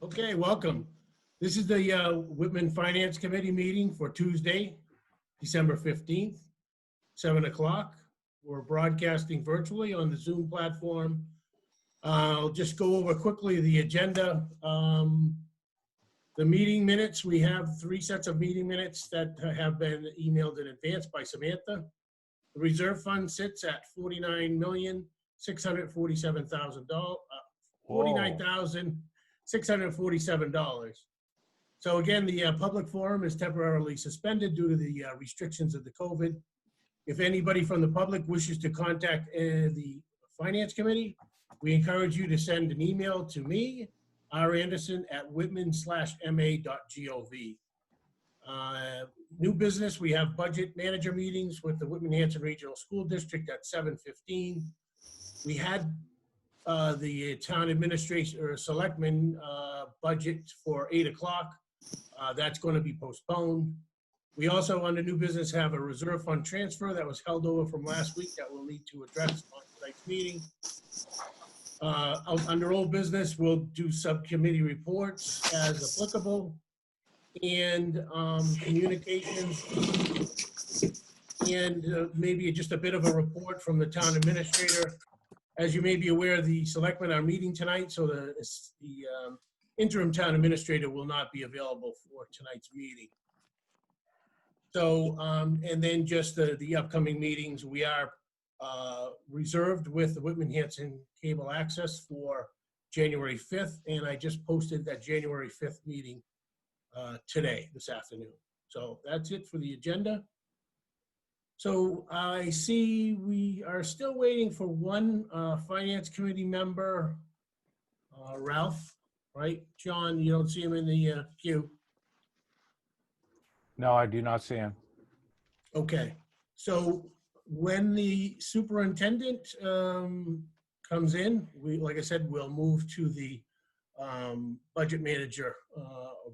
Okay, welcome. This is the Whitman Finance Committee meeting for Tuesday, December 15th, 7 o'clock. We're broadcasting virtually on the Zoom platform. I'll just go over quickly the agenda. The meeting minutes, we have 3 sets of meeting minutes that have been emailed in advance by Samantha. The reserve fund sits at $49,647,000, $49,647. So again, the public forum is temporarily suspended due to the restrictions of the COVID. If anybody from the public wishes to contact the Finance Committee, we encourage you to send an email to me, randerson@whitman/ma.gov. New business, we have budget manager meetings with the Whitman-Hanson Regional School District at 7:15. We had the town administration or selectmen budget for 8 o'clock. That's going to be postponed. We also, under new business, have a reserve fund transfer that was held over from last week that we'll need to address on tonight's meeting. Under old business, we'll do subcommittee reports as applicable, and communications, and maybe just a bit of a report from the town administrator. As you may be aware, the selectmen are meeting tonight, so the interim town administrator will not be available for tonight's meeting. So, and then just the upcoming meetings, we are reserved with the Whitman-Hanson Cable Access for January 5th, and I just posted that January 5th meeting today, this afternoon. So that's it for the agenda. So I see we are still waiting for one Finance Committee member, Ralph, right? John, you don't see him in the queue. No, I do not see him. Okay, so when the superintendent comes in, like I said, we'll move to the budget manager,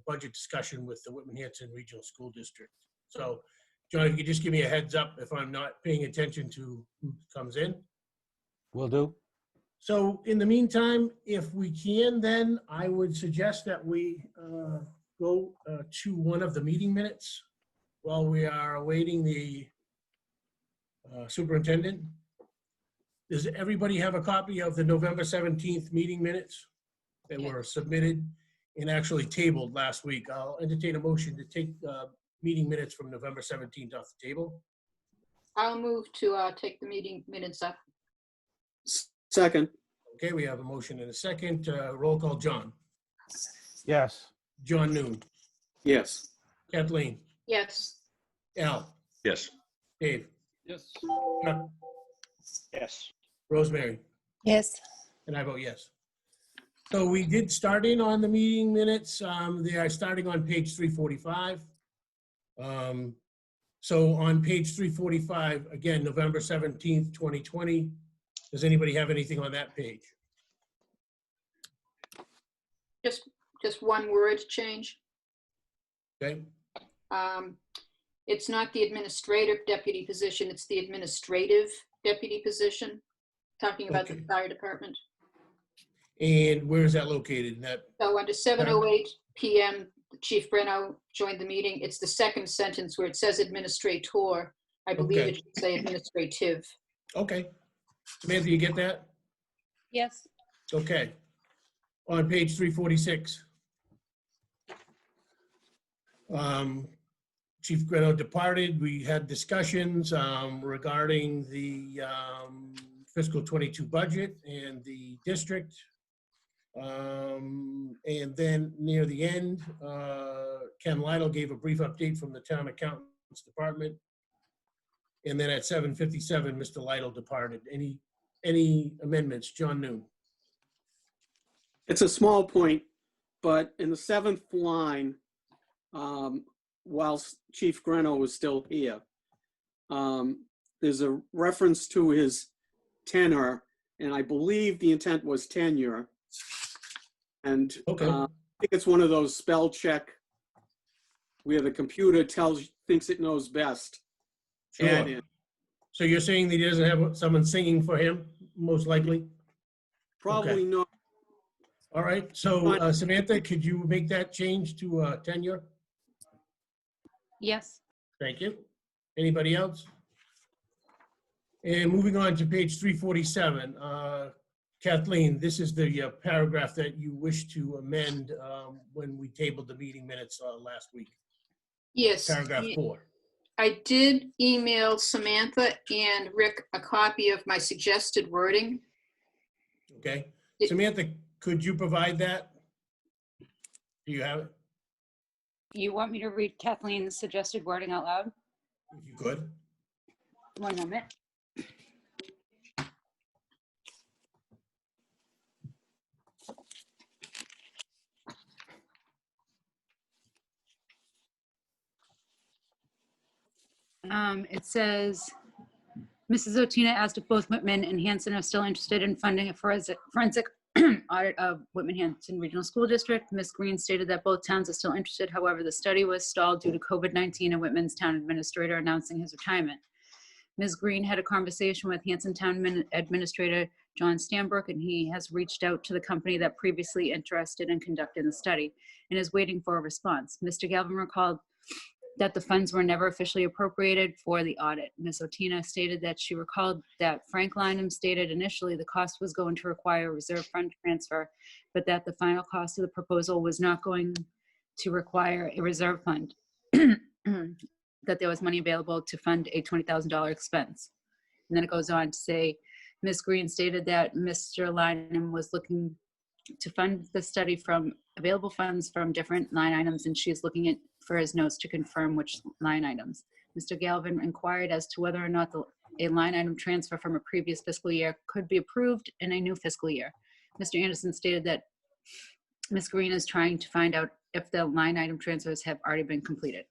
budget discussion with the Whitman-Hanson Regional School District. So, John, if you could just give me a heads up if I'm not paying attention to who comes in. Will do. So in the meantime, if we can, then I would suggest that we go to one of the meeting minutes while we are awaiting the superintendent. Does everybody have a copy of the November 17th meeting minutes that were submitted and actually tabled last week? I'll entertain a motion to take meeting minutes from November 17th off the table. I'll move to take the meeting minutes up. Second. Okay, we have a motion and a second. Roll call, John. Yes. John Noon. Yes. Kathleen. Yes. Al. Yes. Dave. Yes. Chuck. Yes. Rosemary. Yes. And I vote yes. So we did start in on the meeting minutes. They are starting on page 345. So on page 345, again, November 17th, 2020. Does anybody have anything on that page? Just one word change. Okay. It's not the administrative deputy position, it's the administrative deputy position, talking about the fire department. And where is that located? So under 7:08 PM, Chief Breno joined the meeting. It's the second sentence where it says administrator. I believe Okay. it should say administrative. Okay. Samantha, you get that? Yes. Okay. On page 346. Chief Greno departed. We had discussions regarding the fiscal 22 budget and the district. And then near the end, Ken Lytle gave a brief update from the town accountant's department. And then at 7:57, Mr. Lytle departed. Any amendments? John Noon. It's a small point, but in the 7th line, whilst Chief Greno was still here, there's a reference to his tenure, and I believe the intent was tenure. And Okay. I think it's one of those spell check where the computer thinks it knows best. Sure. Add in. So you're saying that he doesn't have someone singing for him, most likely? Probably not. All right, so Samantha, could you make that change to tenure? Yes. Thank you. Anybody else? And moving on to page 347, Kathleen, this is the paragraph that you wish to amend when we tabled the meeting minutes last week. Yes. Paragraph 4. I did email Samantha and Rick a copy of my suggested wording. Okay. Samantha, could you provide that? Do you have it? You want me to read Kathleen's suggested wording out loud? If you could. One moment. It says, Mrs. Otina asked if both Whitman and Hanson are still interested in funding a forensic audit of Whitman-Hanson Regional School District. Ms. Green stated that both towns are still interested. However, the study was stalled due to COVID-19 and Whitman's town administrator announcing his retirement. Ms. Green had a conversation with Hanson Town Administrator John Stambrook, and he has reached out to the company that previously interested in conducting the study and is waiting for a response. Mr. Galvin recalled that the funds were never officially appropriated for the audit. Ms. Otina stated that she recalled that Frank Lynham stated initially the cost was going to require a reserve fund transfer, but that the final cost of the proposal was not going to require a reserve fund, that there was money available to fund a $20,000 expense. And then it goes on to say, Ms. Green stated that Mr. Lynham was looking to fund the study from available funds from different line items, and she's looking at for his notes to confirm which line items. Mr. Galvin inquired as to whether or not a line item transfer from a previous fiscal year could be approved in a new fiscal year. Mr. Anderson stated that Ms. Green is trying to find out if the line item transfers have already been completed.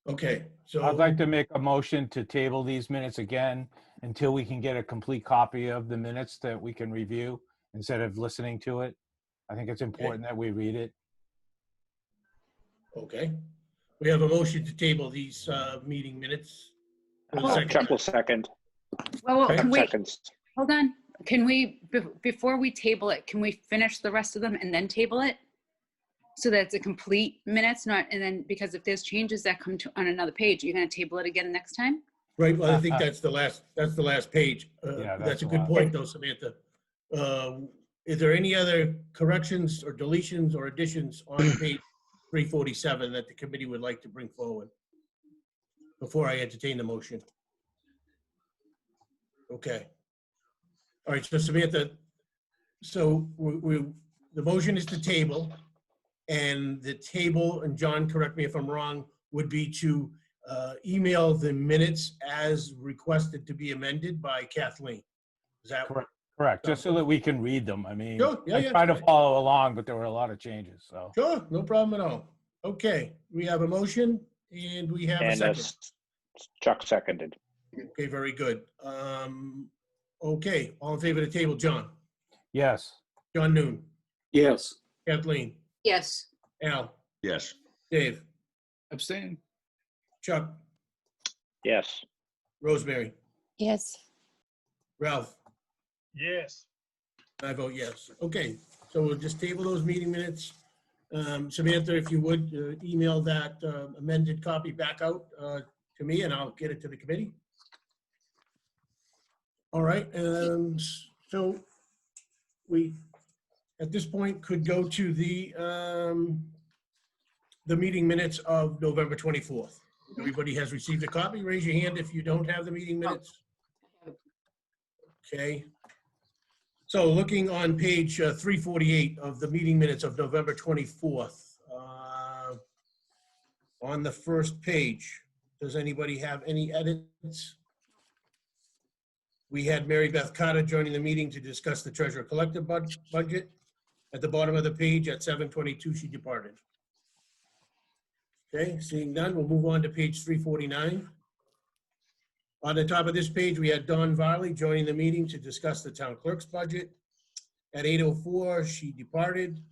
Okay, so. I'd like to make a motion to table these minutes again until we can get a complete copy of the minutes that we can review instead of listening to it. I think it's important that we read it. Okay. We have a motion to table these meeting minutes. For the second Chuck time. will second. Well, Okay. can we, Seconds. hold on. Can we, before we table it, can we finish the rest of them and then table it? So that it's a complete minutes, not, and then, because if there's changes that come to on another page, you're gonna table it again next time? Right, well, I think that's the last page. Yeah, That's that's a the good last. point though, Samantha. Is there any other corrections or deletions or additions on page 347 that the committee would like to bring forward before I entertain the motion? Okay. All right, so Samantha, so the motion is to table, and the table, and John, correct me if I'm wrong, would be to email the minutes as requested to be amended by Kathleen. Is that Correct, just so that we can read them. I mean, Sure, yeah, I yeah, tried to fine. follow along, but there were a lot of changes, so. Sure, no problem at all. Okay, we have a motion and we have a And second. Chuck seconded. Okay, very good. Okay, all in favor of the table, John? Yes, John Noon, Yes. Kathleen, Yes. Al, Yes. Dave, Abstain. Chuck, Yes. Rosemary, Yes. Ralph. Yes. I vote yes. Okay, so we'll just table those meeting minutes. Samantha, if you would, email that amended copy back out to me and I'll get it to the committee. All right, so we, at this point, could go to the meeting minutes of November 24th. Everybody has received a copy. Raise your hand if you don't have the meeting minutes. Okay. So looking on page 348 of the meeting minutes of November 24th, on the first page, does anybody have any edits? We had Mary Beth Carter joining the meeting to discuss the treasurer collector budget. At the bottom of the page at 7:22, she departed. Okay, seeing none, we'll move on to page 349. On the top of this page, we had Dawn Varley joining the meeting to discuss the town clerk's budget. At 8:04, she departed.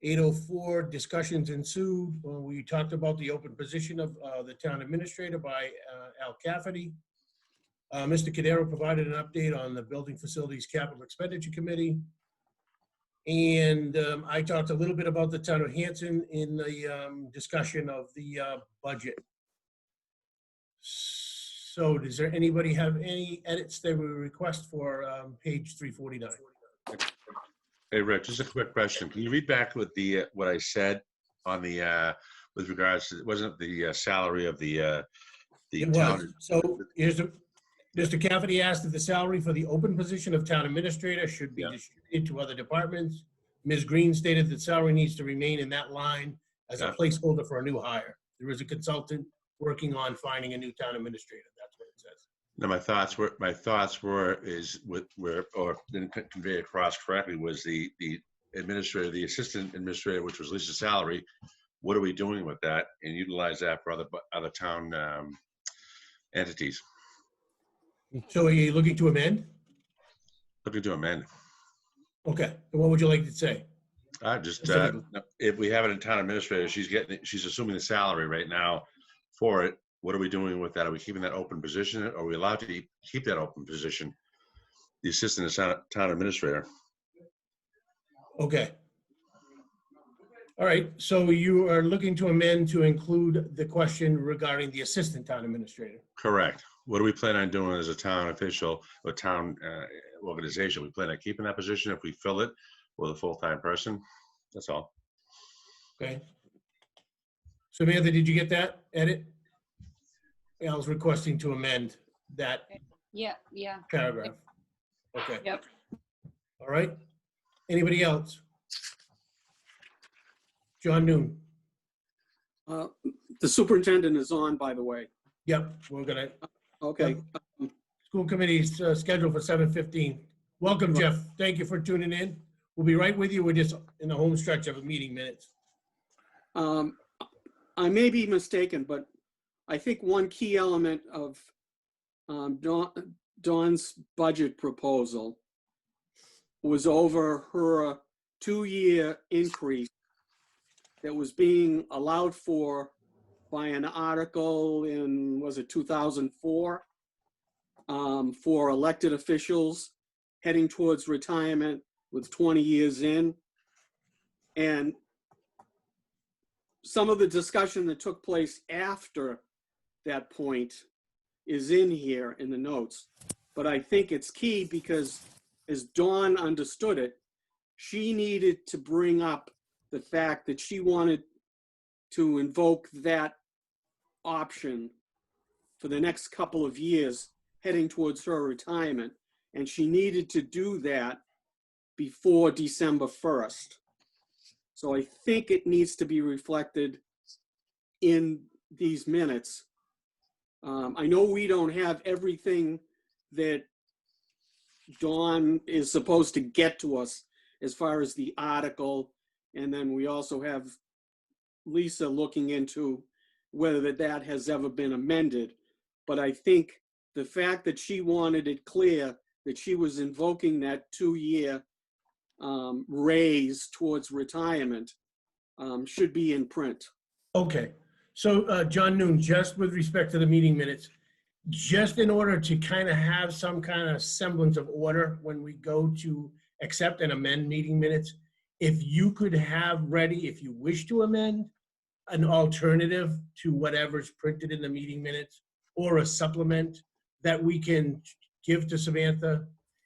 8:04, discussions ensued. We talked about the open position of the town administrator by Al Cafferty. Mr. Cadero provided an update on the Building Facilities Capital Expenditure Committee. And I talked a little bit about the town of Hanson in the discussion of the budget. So does there anybody have any edits they would request for page 349? Hey, Rick, just a quick question. Can you read back what what I said on the, with regards to, wasn't the salary of the It town? was. So here's the, Mr. Cafferty asked if the salary for the open position of town administrator should be Yeah. distributed to other departments. Ms. Green stated that salary needs to remain in that line as a Yeah. placeholder for a new hire. There is a consultant working on finding a new town administrator. That's what it says. No, my thoughts were is with where, or didn't convey across correctly, was the administrator, the assistant administrator, which was Lisa's salary. What are we doing with that and utilize that for other town entities? So are you looking to amend? Looking to amend. Okay, and what would you like to say? Just Specifically. if we have it in town administrator, she's assuming the salary right now for it. What are we doing with that? Are we keeping that open position? Are we allowed to keep that open position? The assistant town administrator. Okay. All right, so you are looking to amend to include the question regarding the assistant town administrator. Correct. What do we plan on doing as a town official or town organization? We plan on keeping that position if we fill it with a full-time person. That's all. Okay. Samantha, did you get that edit? Al's requesting to amend that Yeah. paragraph. Okay. Yep. All right. Anybody else? John Noon. The superintendent is on, by the way. Yep, we're gonna, Okay. school committee's scheduled for 7:15. Welcome, Jeff. Thank you for tuning in. We'll be right with you. We're just in the home stretch of a meeting minutes. I may be mistaken, but I think one key element of Dawn's budget proposal was over her 2-year increase that was being allowed for by an article in, was it 2004? For elected officials heading towards retirement with 20 years in. And some of the discussion that took place after that point is in here in the notes. But I think it's key because as Dawn understood it, she needed to bring up the fact that she wanted to invoke that option for the next couple of years heading towards her retirement. And she needed to do that before December 1st. So I think it needs to be reflected in these minutes. I know we don't have everything that Dawn is supposed to get to us as far as the article. And then we also have Lisa looking into whether that has ever been amended. But I think the fact that she wanted it clear that she was invoking that 2-year raise towards retirement should be in print. Okay, so John Noon, just with respect to the meeting minutes, just in order to kind of have some kind of semblance of order when we go to accept and amend meeting minutes, if you could have ready, if you wish to amend, an alternative to whatever's printed in the meeting minutes or a supplement that we can give to Samantha.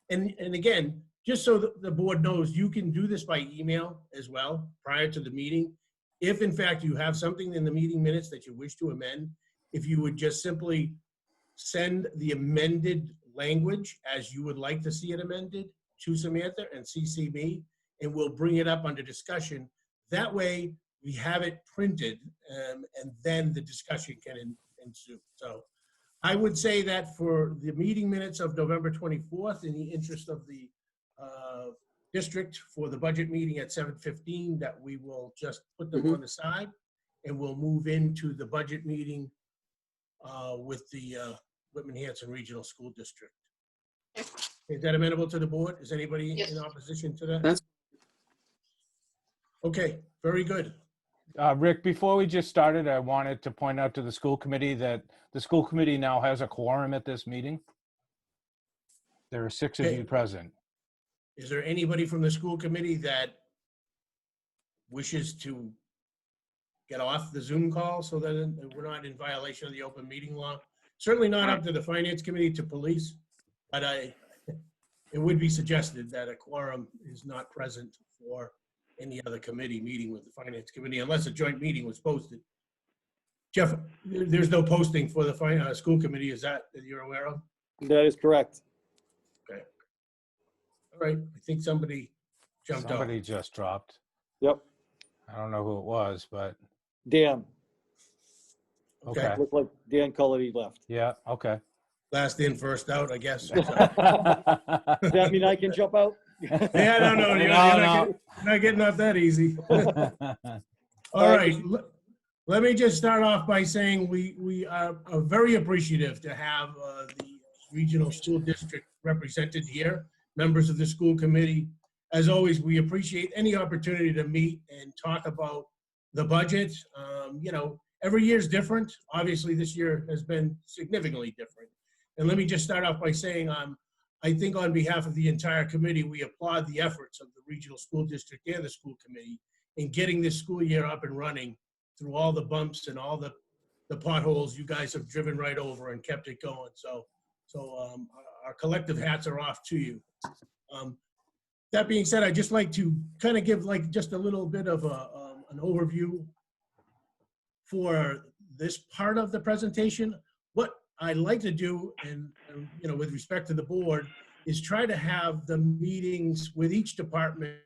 And again, just so the board knows, you can do this by email as well prior to the meeting. If in fact you have something in the meeting minutes that you wish to amend, if you would just simply send the amended language as you would like to see it amended to Samantha and CC me, and we'll bring it up under discussion. That way we have it printed and then the discussion can ensue. So I would say that for the meeting minutes of November 24th, in the interest of the district for the budget meeting at 7:15, that we will just put them on the side and we'll move into the budget meeting with the Whitman Hanson Regional School District. Is that amenable to the board? Is anybody Yes. in opposition to that? That's- Okay, very good. Rick, before we just started, I wanted to point out to the school committee that the school committee now has a quorum at this meeting. There are 6 of Okay. you present. Is there anybody from the school committee that wishes to get off the Zoom call so that we're not in violation of the open meeting law? Certainly not up to the finance committee to police, but it would be suggested that a quorum is not present for any other committee meeting with the finance committee unless a joint meeting was posted. Jeff, there's no posting for the school committee, is that you're aware of? That is correct. Okay. All right, I think somebody jumped off. Somebody just dropped. Yep. I don't know who it was, but Dan. okay. Looked like Dan Cullity left. Yeah, okay. Last in, first out, I guess. Does that mean I can jump out? Yeah, no, you're not getting off that easy. All right, let me just start off by saying we are very appreciative to have the regional school district represented here, members of the school committee. As always, we appreciate any opportunity to meet and talk about the budget. You know, every year is different. Obviously, this year has been significantly different. And let me just start off by saying, I think on behalf of the entire committee, we applaud the efforts of the regional school district and the school committee in getting this school year up and running through all the bumps and all the potholes you guys have driven right over and kept it going. So our collective hats are off to you. That being said, I'd just like to kind of give like just a little bit of an overview for this part of the presentation. What I'd like to do, and you know, with respect to the board, is try to have the meetings with each department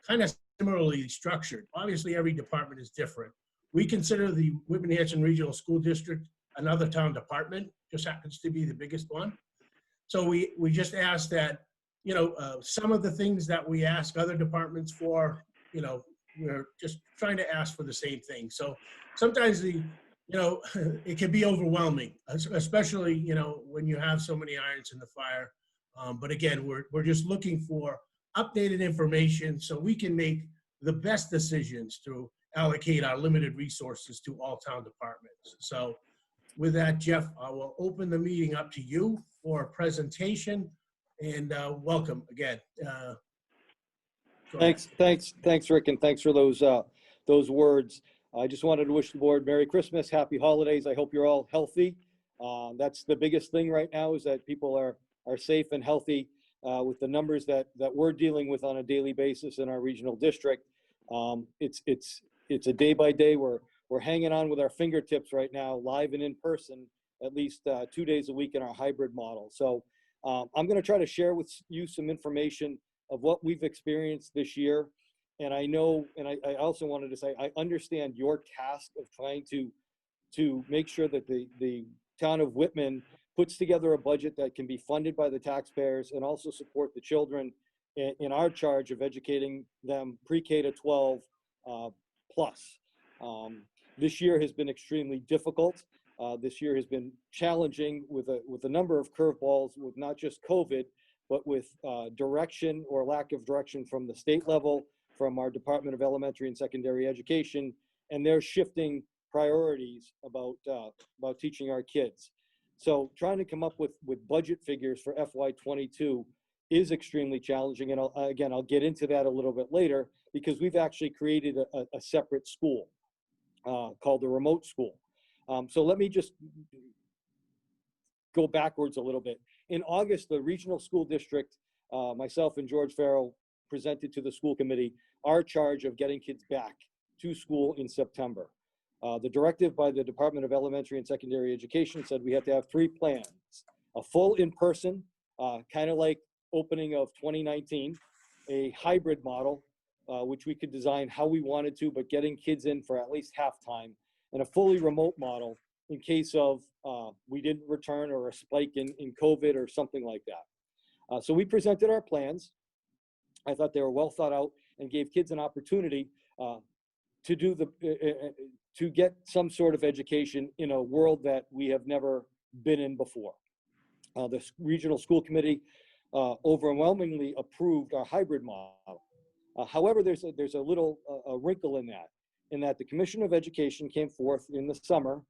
kind of similarly structured. Obviously, every department is different. We consider the Whitman-Hanson Regional School District another town department, just happens to be the biggest one. So we just ask that, you know, some of the things that we ask other departments for, you know, we're just trying to ask for the same thing. So sometimes you know, it can be overwhelming, especially, you know, when you have so many irons in the fire. But again, we're just looking for updated information so we can make the best decisions to allocate our limited resources to all town departments. So with that, Jeff, I will open the meeting up to you for a presentation, and welcome again. Thanks, Rick, and thanks for those words. I just wanted to wish the board Merry Christmas, Happy Holidays. I hope you're all healthy. That's the biggest thing right now, is that people are safe and healthy with the numbers that we're dealing with on a daily basis in our regional district. It's a day by day. We're hanging on with our fingertips right now, live and in person, at least 2 days a week in our hybrid model. So I'm going to try to share with you some information of what we've experienced this year. And I know, and I also wanted to say, I understand your task of trying to make sure that the town of Whitman puts together a budget that can be funded by the taxpayers and also support the children in our charge of educating them pre-K to 12 plus. This year has been extremely difficult. This year has been challenging with a number of curveballs, with not just COVID, but with direction or lack of direction from the state level, from our Department of Elementary and Secondary Education, and their shifting priorities about teaching our kids. So trying to come up with budget figures for FY22 is extremely challenging. And I'll get into that a little bit later, because we've actually created a separate school called the remote school. So let me just go backwards a little bit. In August, the regional school district, myself and George Farrell, presented to the school committee our charge of getting kids back to school in September. The directive by the Department of Elementary and Secondary Education said we had to have 3 plans: a full in-person, kind of like opening of 2019, a hybrid model, which we could design how we wanted to, but getting kids in for at least half time, and a fully remote model in case of we didn't return, or a spike in COVID or something like that. So we presented our plans. I thought they were well thought out and gave kids an opportunity to get some sort of education in a world that we have never been in before. The regional school committee overwhelmingly approved our hybrid model. However, there's a little wrinkle in that the Commission of Education came forth in the summer,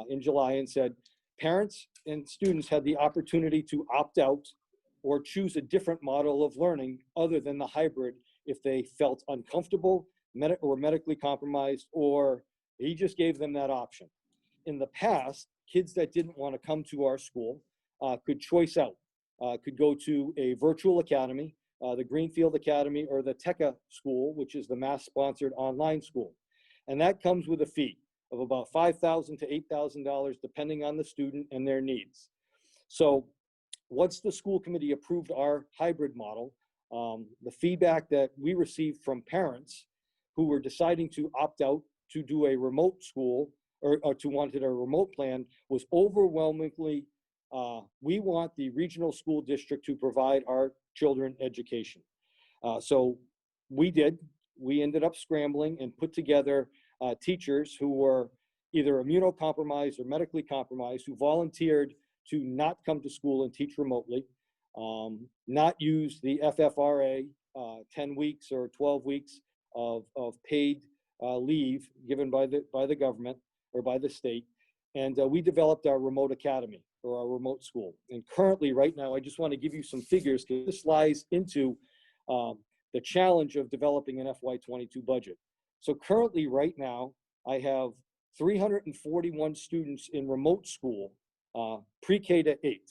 in July, and said parents and students had the opportunity to opt out or choose a different model of learning other than the hybrid if they felt uncomfortable, or medically compromised, or he just gave them that option. In the past, kids that didn't want to come to our school could choice out, could go to a virtual academy, the Greenfield Academy, or the TECA school, which is the Mass-sponsored online school. And that comes with a fee of about $5,000 to $8,000, depending on the student and their needs. So once the school committee approved our hybrid model, the feedback that we received from parents who were deciding to opt out to do a remote school or to wanted a remote plan was overwhelmingly, we want the regional school district to provide our children education. So we ended up scrambling and put together teachers who were either immunocompromised or medically compromised, who volunteered to not come to school and teach remotely, not use the FFRA 10 weeks or 12 weeks of paid leave given by the government or by the state. And we developed our remote academy or our remote school. And currently right now, I just want to give you some figures because this lies into the challenge of developing an FY22 budget. So currently right now, I have 341 students in remote school, pre-K to 8.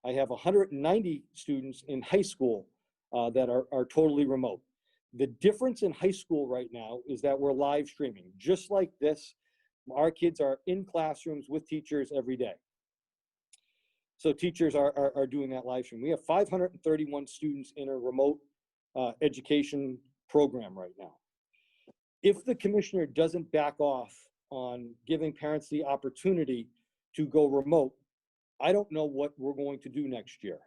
I have 190 students in high school that are totally remote. The difference in high school right now is that we're live streaming. Just like this, our kids are in classrooms with teachers every day. So teachers are doing that live stream. We have 531 students in a remote education program right now. If the commissioner doesn't back off on giving parents the opportunity to go remote, I don't know what we're going to do next year.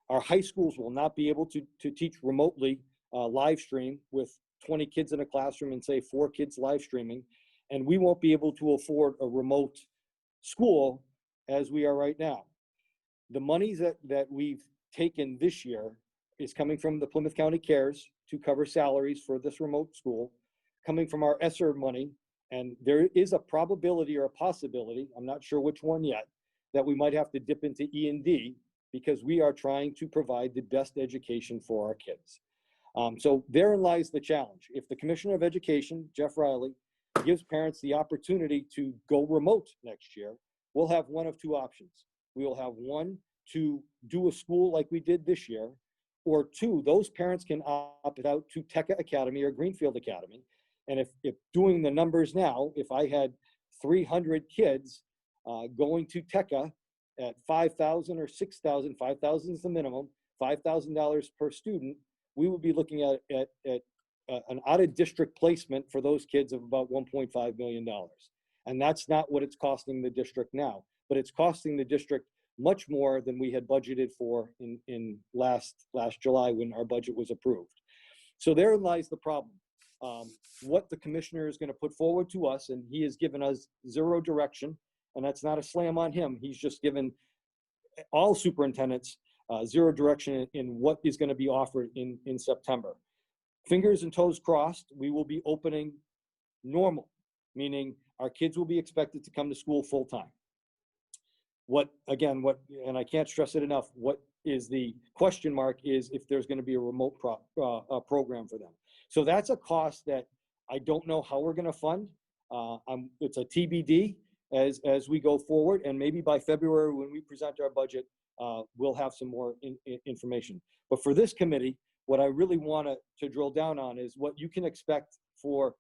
Our high schools will not be able to teach remotely live stream with 20 kids in a classroom and say 4 kids live streaming, and we won't be able to afford a remote school as we are right now. The monies that we've taken this year is coming from the Plymouth County CARES to cover salaries for this remote school, coming from our ESSER money, and there is a probability or a possibility, I'm not sure which one yet, that we might have to dip into E&D because we are trying to provide the best education for our kids. So therein lies the challenge. If the Commissioner of Education, Jeff Riley, gives parents the opportunity to go remote next year, we'll have one of two options. We will have one, to do a school like we did this year, or two, those parents can opt out to TECA Academy or Greenfield Academy. And if doing the numbers now, if I had 300 kids going to TECA at $5,000 or $6,000, $5,000 is the minimum, $5,000 per student, we would be looking at an out-of-district placement for those kids of about $1.5 million. And that's not what it's costing the district now, but it's costing the district much more than we had budgeted for in last July when our budget was approved. So therein lies the problem. What the commissioner is going to put forward to us, and he has given us zero direction, and that's not a slam on him. He's just given all superintendents zero direction in what is going to be offered in September. Fingers and toes crossed, we will be opening normal, meaning our kids will be expected to come to school full time. And I can't stress it enough, what is the question mark is if there's going to be a remote program for them. So that's a cost that I don't know how we're going to fund. It's a TBD as we go forward, and maybe by February when we present our budget, we'll have some more information. But for this committee, what I really want to drill down on is what you can expect for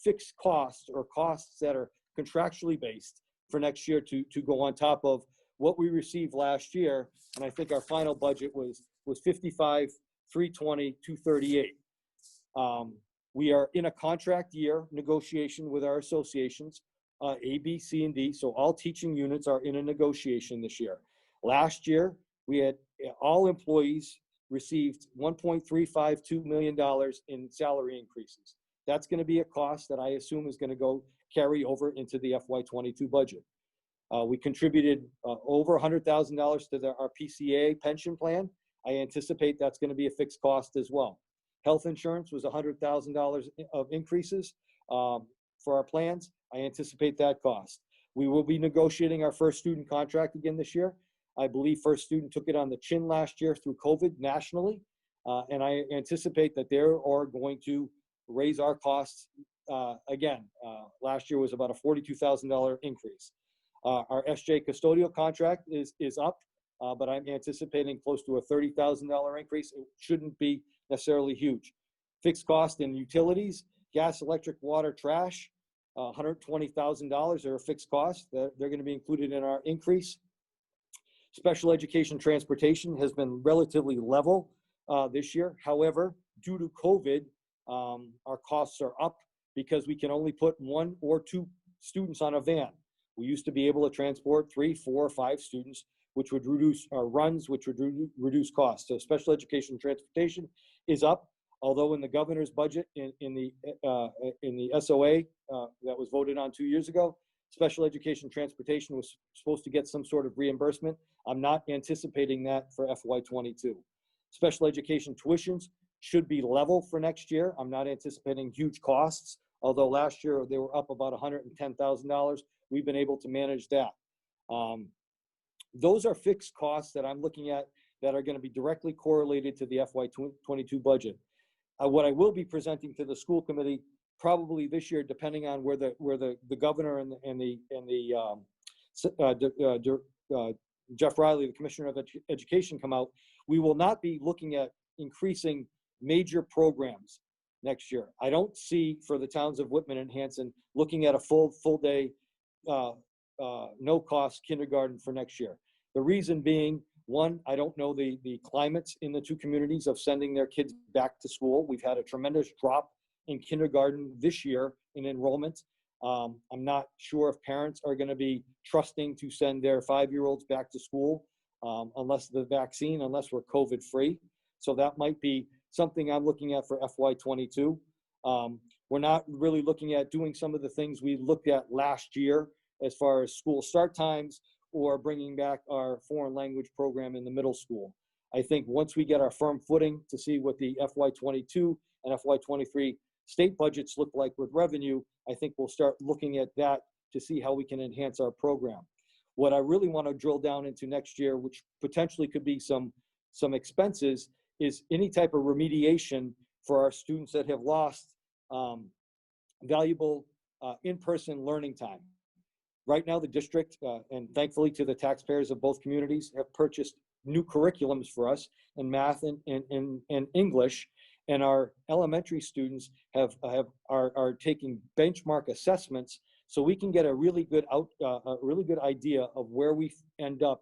fixed costs or costs that are contractually based for next year to go on top of what we received last year. And I think our final budget was 55, 320, 238. We are in a contract year negotiation with our associations, A, B, C, and D. So all teaching units are in a negotiation this year. Last year, we had all employees received $1.352 million in salary increases. That's going to be a cost that I assume is going to carry over into the FY22 budget. We contributed over $100,000 to our PCA pension plan. I anticipate that's going to be a fixed cost as well. Health insurance was $100,000 of increases for our plans. I anticipate that cost. We will be negotiating our first student contract again this year. I believe First Student took it on the chin last year through COVID nationally. And I anticipate that they are going to raise our costs again. Last year was about a $42,000 increase. Our SJ custodial contract is up, but I'm anticipating close to a $30,000 increase. It shouldn't be necessarily huge. Fixed cost in utilities, gas, electric, water, trash, $120,000 are a fixed cost. They're going to be included in our increase. Special education transportation has been relatively level this year. However, due to COVID, our costs are up because we can only put 1 or 2 students on a van. We used to be able to transport 3, 4, or 5 students, which would reduce our runs, which would reduce costs. So special education transportation is up, although in the governor's budget in the SOA that was voted on 2 years ago, special education transportation was supposed to get some sort of reimbursement. I'm not anticipating that for FY22. Special education tuitions should be level for next year. I'm not anticipating huge costs, although last year they were up about $110,000. We've been able to manage that. Those are fixed costs that I'm looking at that are going to be directly correlated to the FY22 budget. What I will be presenting to the school committee probably this year, depending on where the governor and Jeff Riley, the Commissioner of Education, come out, we will not be looking at increasing major programs next year. I don't see for the towns of Whitman and Hanson looking at a full day, no cost kindergarten for next year. The reason being, one, I don't know the climates in the 2 communities of sending their kids back to school. We've had a tremendous drop in kindergarten this year in enrollment. I'm not sure if parents are going to be trusting to send their 5-year-olds back to school unless we're COVID free. So that might be something I'm looking at for FY22. We're not really looking at doing some of the things we looked at last year as far as school start times or bringing back our foreign language program in the middle school. I think once we get our firm footing to see what the FY22 and FY23 state budgets look like with revenue, I think we'll start looking at that to see how we can enhance our program. What I really want to drill down into next year, which potentially could be some expenses, is any type of remediation for our students that have lost valuable in-person learning time. Right now, the district, and thankfully to the taxpayers of both communities, have purchased new curriculums for us in math and English, and our elementary students are taking benchmark assessments, so we can get a really good idea of where we end up,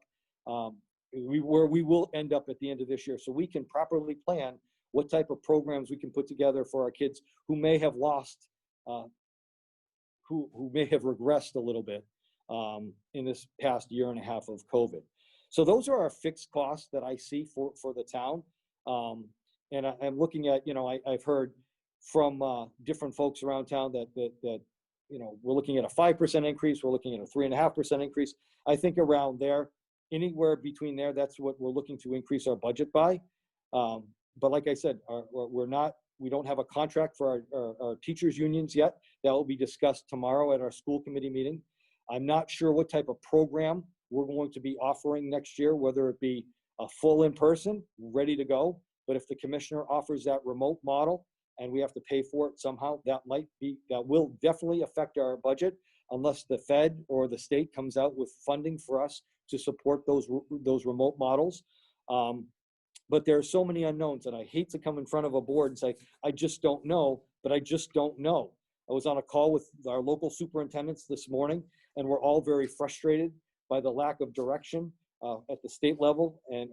where we will end up at the end of this year, so we can properly plan what type of programs we can put together for our kids who may have lost, who may have regressed a little bit in this past year and a half of COVID. So those are our fixed costs that I see for the town. And I'm looking at, I've heard from different folks around town that we're looking at a 5% increase, we're looking at a 3.5% increase. I think around there, anywhere between there, that's what we're looking to increase our budget by. But like I said, we don't have a contract for our teachers unions yet. That will be discussed tomorrow at our school committee meeting. I'm not sure what type of program we're going to be offering next year, whether it be a full in-person, ready to go. But if the commissioner offers that remote model and we have to pay for it somehow, that will definitely affect our budget unless the Fed or the state comes out with funding for us to support those remote models. But there are so many unknowns, and I hate to come in front of a board and say, I just don't know, but I just don't know. I was on a call with our local superintendents this morning, and we're all very frustrated by the lack of direction at the state level and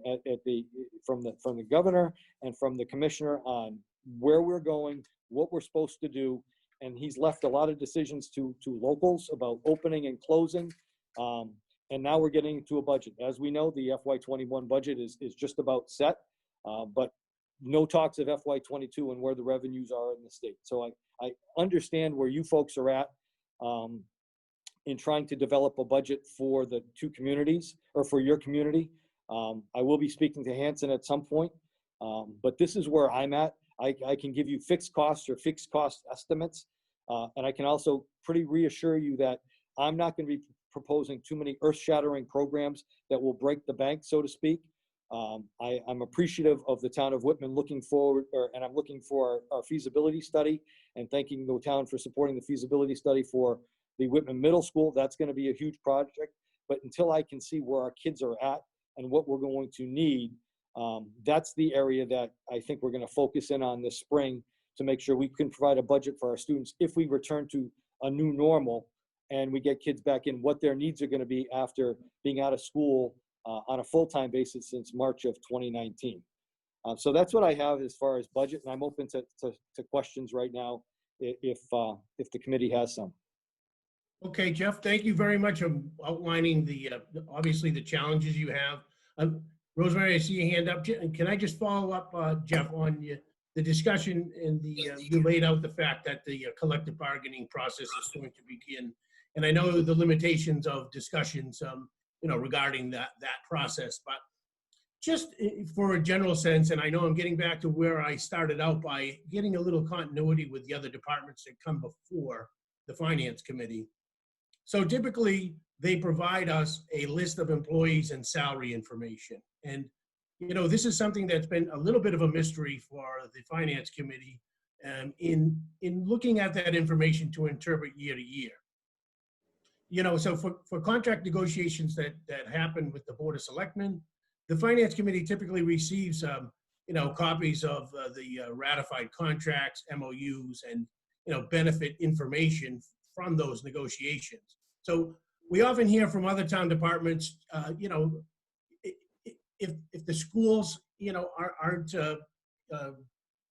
from the governor and from the commissioner on where we're going, what we're supposed to do. And he's left a lot of decisions to locals about opening and closing. And now we're getting into a budget. As we know, the FY21 budget is just about set, but no talks of FY22 and where the revenues are in the state. So I understand where you folks are at in trying to develop a budget for the 2 communities or for your community. I will be speaking to Hanson at some point, but this is where I'm at. I can give you fixed costs or fixed cost estimates, and I can also pretty reassure you that I'm not going to be proposing too many earth-shattering programs that will break the bank, so to speak. I'm appreciative of the town of Whitman looking forward, and I'm looking for our feasibility study and thanking the town for supporting the feasibility study for the Whitman Middle School. That's going to be a huge project. But until I can see where our kids are at and what we're going to need, that's the area that I think we're going to focus in on this spring to make sure we can provide a budget for our students if we return to a new normal and we get kids back in, what their needs are going to be after being out of school on a full-time basis since March of 2019. So that's what I have as far as budget, and I'm open to questions right now if the committee has some. Okay, Jeff, thank you very much for outlining obviously the challenges you have. Rosemary, I see your hand up. Can I just follow up, Jeff, on the discussion and you laid out the fact that the collective bargaining process is going to begin. And I know the limitations of discussions, regarding that process, but just for a general sense, and I know I'm getting back to where I started out by getting a little continuity with the other departments that come before the Finance Committee. So typically, they provide us a list of employees and salary information. And, this is something that's been a little bit of a mystery for the Finance Committee in looking at that information to interpret year to year. So for contract negotiations that happen with the Board of Selectmen, the Finance Committee typically receives, copies of the ratified contracts, MOUs, and, benefit information from those negotiations. So we often hear from other town departments, if the schools, aren't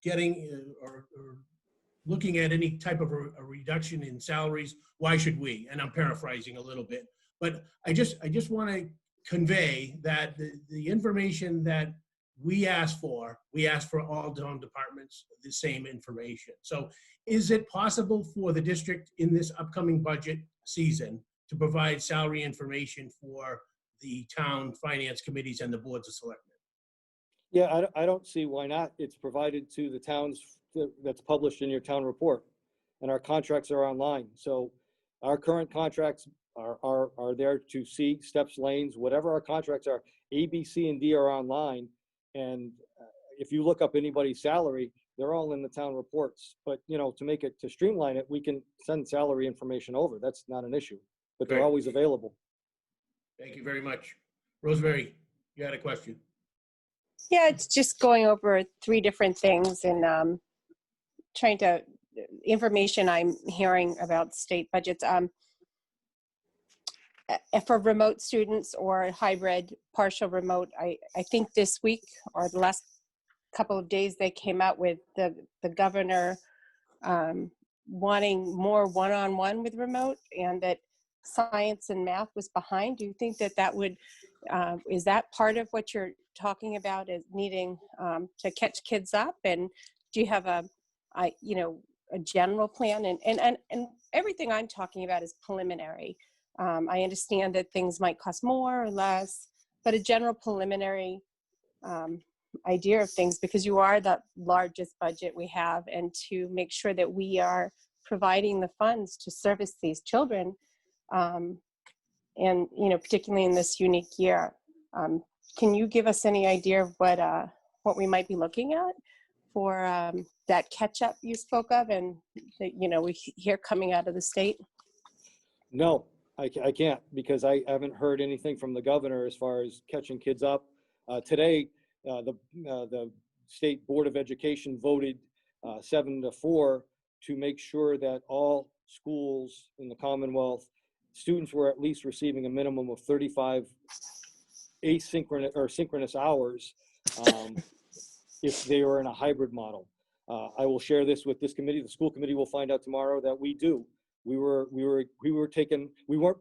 getting or looking at any type of a reduction in salaries, why should we? And I'm paraphrasing a little bit, but I just want to convey that the information that we ask for all town departments the same information. So is it possible for the district in this upcoming budget season to provide salary information for the town finance committees and the boards of selectmen? Yeah, I don't see why not. It's provided to the towns that's published in your town report, and our contracts are online. So our current contracts are there to see, steps, lanes, whatever our contracts are, A, B, C, and D are online. And if you look up anybody's salary, they're all in the town reports. But, to streamline it, we can send salary information over. That's not an issue, but they're Great. always available. Thank you very much. Rosemary, you had a question? Yeah, it's just going over 3 different things and information I'm hearing about state budgets. For remote students or hybrid partial remote, I think this week or the last couple of days they came out with the governor wanting more one-on-one with remote, and that science and math was behind. Do you think that would, is that part of what you're talking about, is needing to catch kids up? And do you have a general plan? And everything I'm talking about is preliminary. I understand that things might cost more or less, but a general preliminary idea of things, because you are the largest budget we have, and to make sure that we are providing the funds to service these children, and particularly in this unique year. Can you give us any idea of what we might be looking at for that catch-up you spoke of, and that we hear coming out of the state? No, I can't, because I haven't heard anything from the governor as far as catching kids up. Today, the State Board of Education voted 7-4 to make sure that all schools in the Commonwealth, students were at least receiving a minimum of 35 asynchronous or synchronous hours if they were in a hybrid model. I will share this with this committee. The school committee will find out tomorrow that we do. We weren't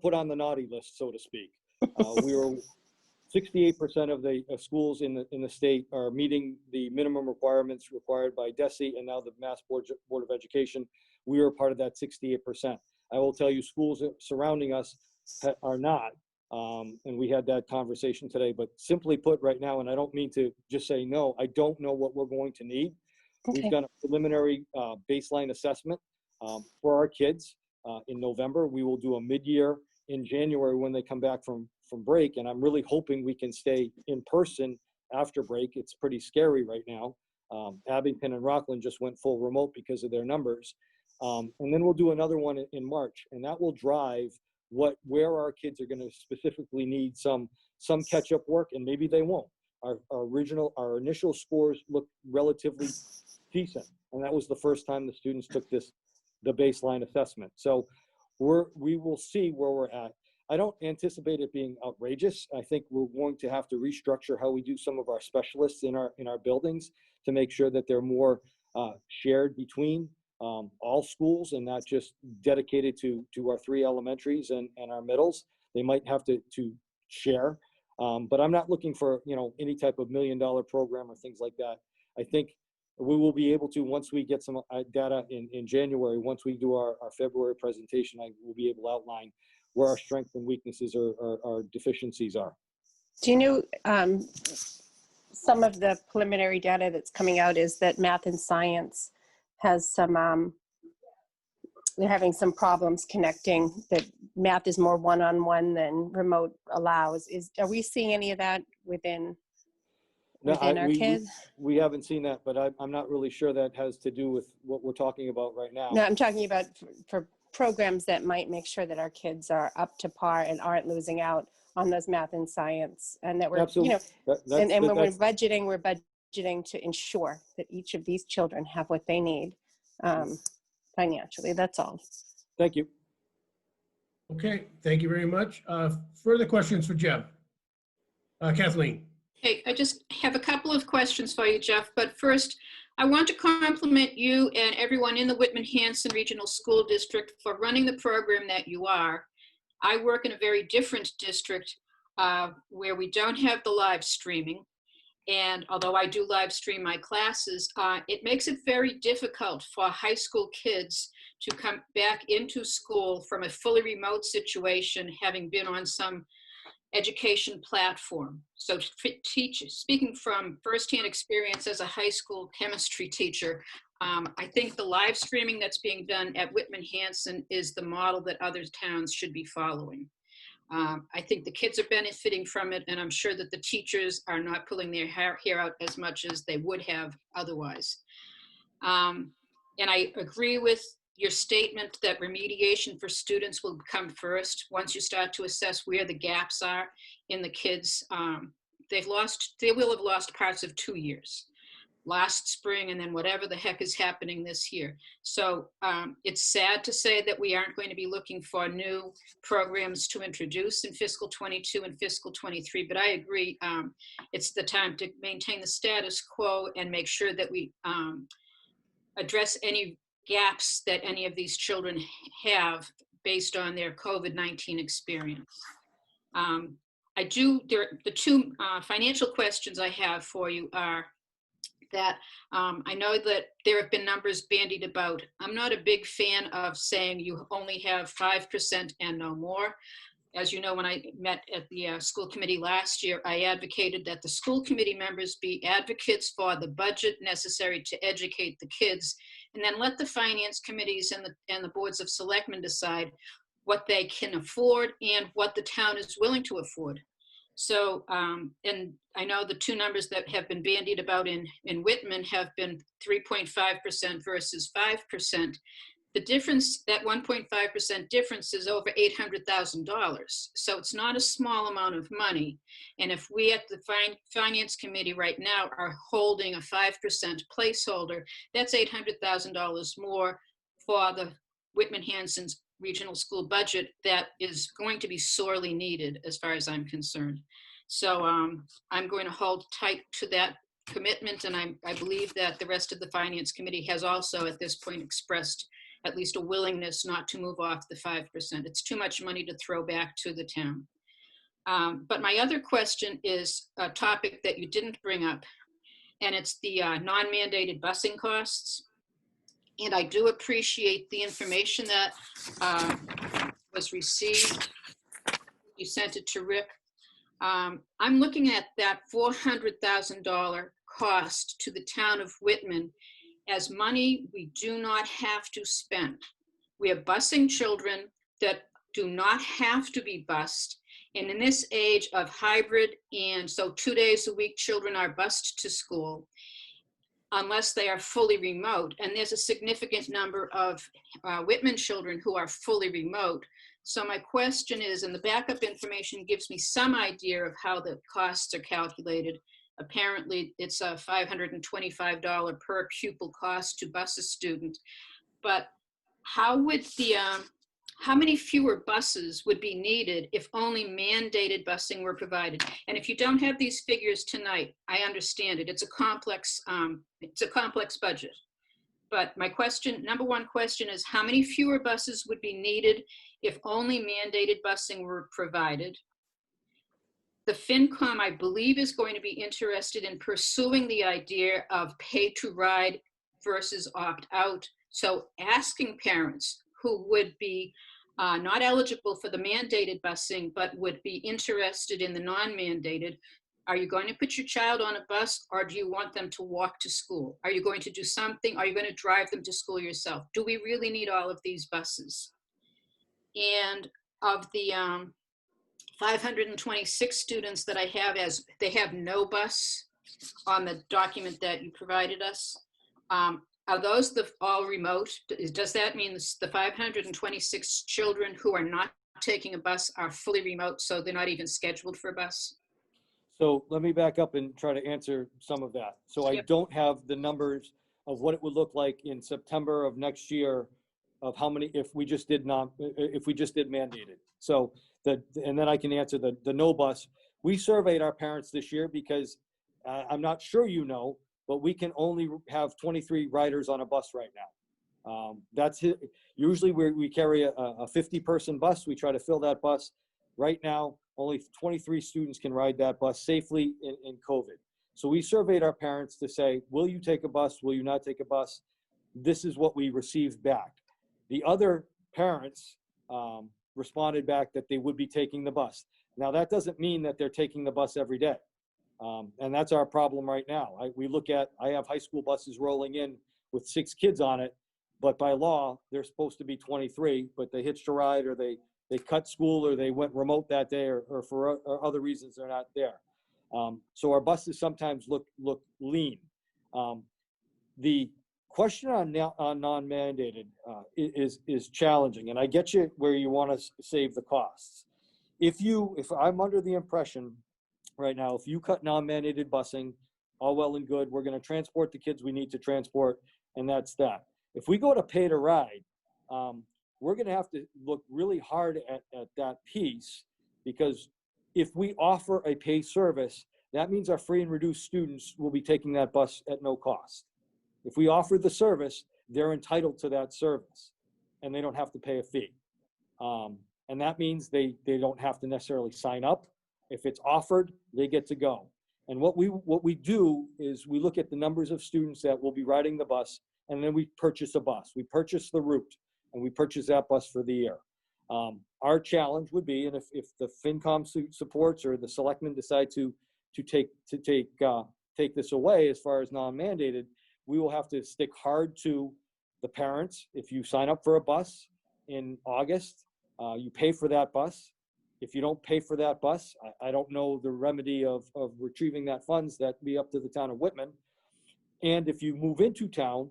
put on the naughty list, so to speak. We were 68% of the schools in the state are meeting the minimum requirements required by DESE and now the Mass Board of Education. We are part of that 68%. I will tell you, schools surrounding us are not. And we had that conversation today, but simply put right now, and I don't mean to just say no, I don't know what we're going to need. Okay. We've done a preliminary baseline assessment for our kids in November. We will do a mid-year in January when they come back from break. And I'm really hoping we can stay in person after break. It's pretty scary right now. Abington and Rockland just went full remote because of their numbers. And then we'll do another one in March, and that will drive where our kids are going to specifically need some catch-up work, and maybe they won't. Our initial scores look relatively decent, and that was the first time the students took the baseline assessment. So we will see where we're at. I don't anticipate it being outrageous. I think we're going to have to restructure how we do some of our specialists in our buildings to make sure that they're more shared between all schools and not just dedicated to our 3 elementaries and our middles. They might have to share, but I'm not looking for any type of $1 million program or things like that. I think we will be able to, once we get some data in January, once we do our February presentation, I will be able to outline where our strengths and weaknesses or our deficiencies are. Do you know, some of the preliminary data that's coming out is that math and science has some, they're having some problems connecting, that math is more one-on-one than remote allows. Are we seeing any of that within our kids? We haven't seen that, but I'm not really sure that has to do with what we're talking about right now. No, I'm talking about for programs that might make sure that our kids are up to par and aren't losing out on those math and science, and that we're, Absolutely. and when we're budgeting to ensure that each of these children have what they need financially. That's all. Thank you. Okay, thank you very much. Further questions for Jeff? Kathleen? Hey, I just have a couple of questions for you, Jeff, but first, I want to compliment you and everyone in the Whitman-Hanson Regional School District for running the program that you are. I work in a very different district where we don't have the live streaming. And although I do live stream my classes, it makes it very difficult for high school kids to come back into school from a fully remote situation, having been on some education platform. So speaking from firsthand experience as a high school chemistry teacher, I think the live streaming that's being done at Whitman-Hanson is the model that other towns should be following. I think the kids are benefiting from it, and I'm sure that the teachers are not pulling their hair out as much as they would have otherwise. And I agree with your statement that remediation for students will come first. Once you start to assess where the gaps are in the kids, they will have lost parts of 2 years. Last spring, and then whatever the heck is happening this year. So it's sad to say that we aren't going to be looking for new programs to introduce in fiscal 22 and fiscal 23, but I agree, it's the time to maintain the status quo and make sure that we address any gaps that any of these children have based on their COVID-19 experience. The two financial questions I have for you are that I know that there have been numbers bandied about. I'm not a big fan of saying you only have 5% and no more. As you know, when I met at the school committee last year, I advocated that the school committee members be advocates for the budget necessary to educate the kids, and then let the finance committees and the boards of selectmen decide what they can afford and what the town is willing to afford. So, and I know the two numbers that have been bandied about in Whitman have been 3.5% versus 5%. The difference, that 1.5% difference, is over $800,000. So it's not a small amount of money. And if we at the Finance Committee right now are holding a 5% placeholder, that's $800,000 more for the Whitman-Hanson's regional school budget that is going to be sorely needed as far as I'm concerned. So I'm going to hold tight to that commitment, and I believe that the rest of the Finance Committee has also at this point expressed at least a willingness not to move off the 5%. It's too much money to throw back to the town. But my other question is a topic that you didn't bring up, and it's the non-mandated busing costs. And I do appreciate the information that was received. You sent it to Rick. I'm looking at that $400,000 cost to the town of Whitman as money we do not have to spend. We are busing children that do not have to be bused. And in this age of hybrid, and so 2 days a week, children are bused to school unless they are fully remote. And there's a significant number of Whitman children who are fully remote. So my question is, and the backup information gives me some idea of how the costs are calculated. Apparently, it's a $525 per pupil cost to bus a student. But how would the, how many fewer buses would be needed if only mandated busing were provided? And if you don't have these figures tonight, I understand it. It's a complex budget. But my question, number one question is, how many fewer buses would be needed if only mandated busing were provided? The FinCom, I believe, is going to be interested in pursuing the idea of pay to ride versus opt out. So asking parents who would be not eligible for the mandated busing, but would be interested in the non-mandated, are you going to put your child on a bus, or do you want them to walk to school? Are you going to do something? Are you going to drive them to school yourself? Do we really need all of these buses? And of the 526 students that I have, as they have no bus on the document that you provided us, are those all remote? Does that mean the 526 children who are not taking a bus are fully remote, so they're not even scheduled for a bus? So let me back up and try to answer some of that. So I Yep. don't have the numbers of what it would look like in September of next year of how many, if we just did mandated. So and then I can answer the no bus. We surveyed our parents this year because I'm not sure you know, but we can only have 23 riders on a bus right now. That's it. Usually we carry a 50-person bus. We try to fill that bus. Right now, only 23 students can ride that bus safely in COVID. So we surveyed our parents to say, will you take a bus? Will you not take a bus? This is what we received back. The other parents responded back that they would be taking the bus. Now, that doesn't mean that they're taking the bus every day. And that's our problem right now. I have high school buses rolling in with 6 kids on it, but by law, they're supposed to be 23, but they hitched a ride, or they cut school, or they went remote that day, or for other reasons they're not there. So our buses sometimes look lean. The question on non-mandated is challenging, and I get you where you want to save the costs. If I'm under the impression right now, if you cut non-mandated busing, all well and good, we're going to transport the kids we need to transport, and that's that. If we go to pay to ride, we're going to have to look really hard at that piece, because if we offer a pay service, that means our free and reduced students will be taking that bus at no cost. If we offer the service, they're entitled to that service, and they don't have to pay a fee. And that means they don't have to necessarily sign up. If it's offered, they get to go. And what we do is we look at the numbers of students that will be riding the bus, and then we purchase a bus. We purchase the route, and we purchase that bus for the year. Our challenge would be, and if the FinCom supports, or the selectmen decide to take this away as far as non-mandated, we will have to stick hard to the parents. If you sign up for a bus in August, you pay for that bus. If you don't pay for that bus, I don't know the remedy of retrieving that funds. That'd be up to the town of Whitman. And if you move into town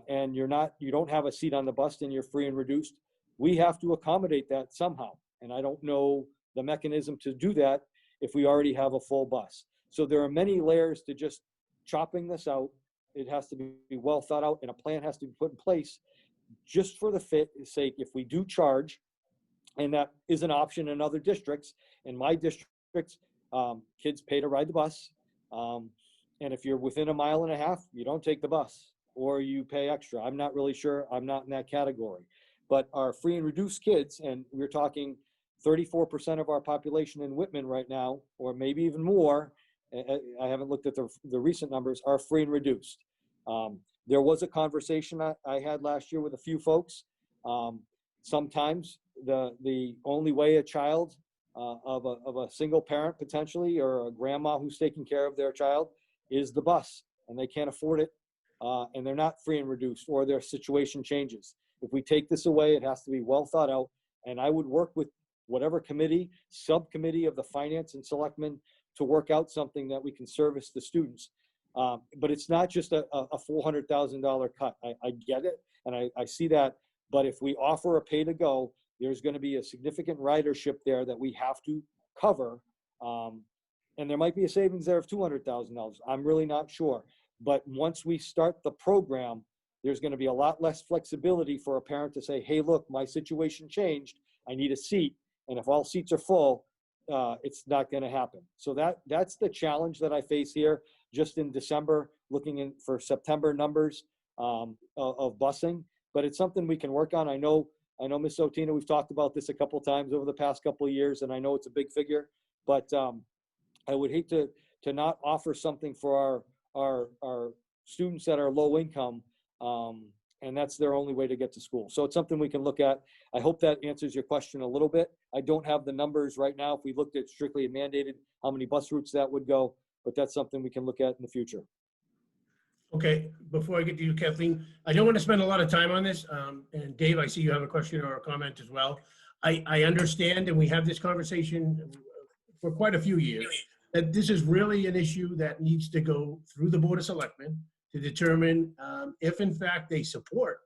and you don't have a seat on the bus and you're free and reduced, we have to accommodate that somehow. And I don't know the mechanism to do that if we already have a full bus. So there are many layers to just chopping this out. It has to be well thought out, and a plan has to be put in place just for the sake, if we do charge, and that is an option in other districts. In my districts, kids pay to ride the bus. And if you're within 1.5 miles, you don't take the bus, or you pay extra. I'm not really sure. I'm not in that category. But our free and reduced kids, and we're talking 34% of our population in Whitman right now, or maybe even more, I haven't looked at the recent numbers, are free and reduced. There was a conversation I had last year with a few folks. Sometimes the only way a child of a single parent potentially, or a grandma who's taking care of their child, is the bus, and they can't afford it, and they're not free and reduced, or their situation changes. If we take this away, it has to be well thought out, And I would work with whatever committee, subcommittee of the finance and selectmen to work out something that we can service the students. But it's not just a $400,000 cut. I get it, and I see that. But if we offer a pay to go, there's going to be a significant ridership there that we have to cover. And there might be a savings there of $200,000. I'm really not sure. But once we start the program, there's going to be a lot less flexibility for a parent to say, hey, look, my situation changed. I need a seat. And if all seats are full, it's not going to happen. So that's the challenge that I face here. Just in December, looking in for September numbers of busing, but it's something we can work on. I know, Ms. Otina, we've talked about this a couple times over the past couple of years, and I know it's a big figure, but I would hate to not offer something for our students that are low income, and that's their only way to get to school. So it's something we can look at. I hope that answers your question a little bit. I don't have the numbers right now. If we looked at strictly mandated, how many bus routes that would go, but that's something we can look at in the future. Okay, before I get to you, Kathleen, I don't want to spend a lot of time on this. And Dave, I see you have a question or a comment as well. I understand, and we have this conversation for quite a few years, that this is really an issue that needs to go through the Board of Selectmen to determine if in fact they support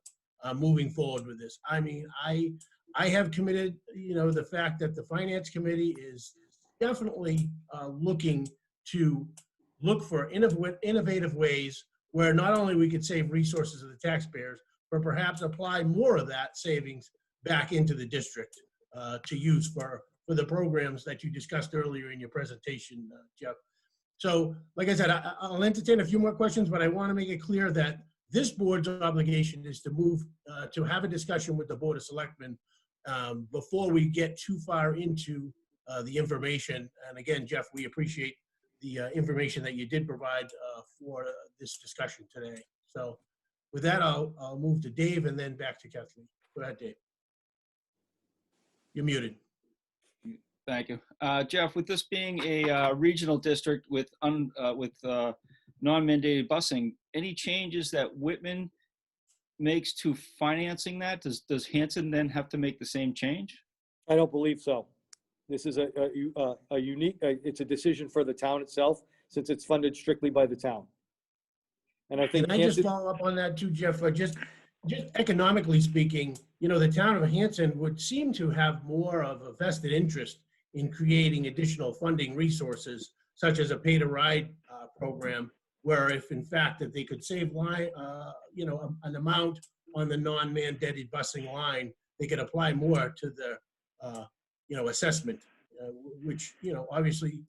moving forward with this. I mean, I have committed, the fact that the Finance Committee is definitely looking to look for innovative ways where not only we could save resources of the taxpayers, but perhaps apply more of that savings back into the district to use for the programs that you discussed earlier in your presentation, Jeff. So, like I said, I'll entertain a few more questions, but I want to make it clear that this board's obligation is to move to have a discussion with the Board of Selectmen before we get too far into the information. And again, Jeff, we appreciate the information that you did provide for this discussion today. So with that, I'll move to Dave and then back to Kathleen. Go ahead, Dave. You're muted. Thank you. Jeff, with this being a regional district with non-mandated busing, any changes that Whitman makes to financing that? Does Hanson then have to make the same change? I don't believe so. This is a unique, it's a decision for the town itself, since it's funded strictly by the town. And I think— Can I just follow up on that too, Jeff? Just economically speaking, the town of Hanson would seem to have more of a vested interest in creating additional funding resources, such as a pay-to-ride program, where if in fact that they could save an amount on the non-mandated busing line, they could apply more to the assessment, which obviously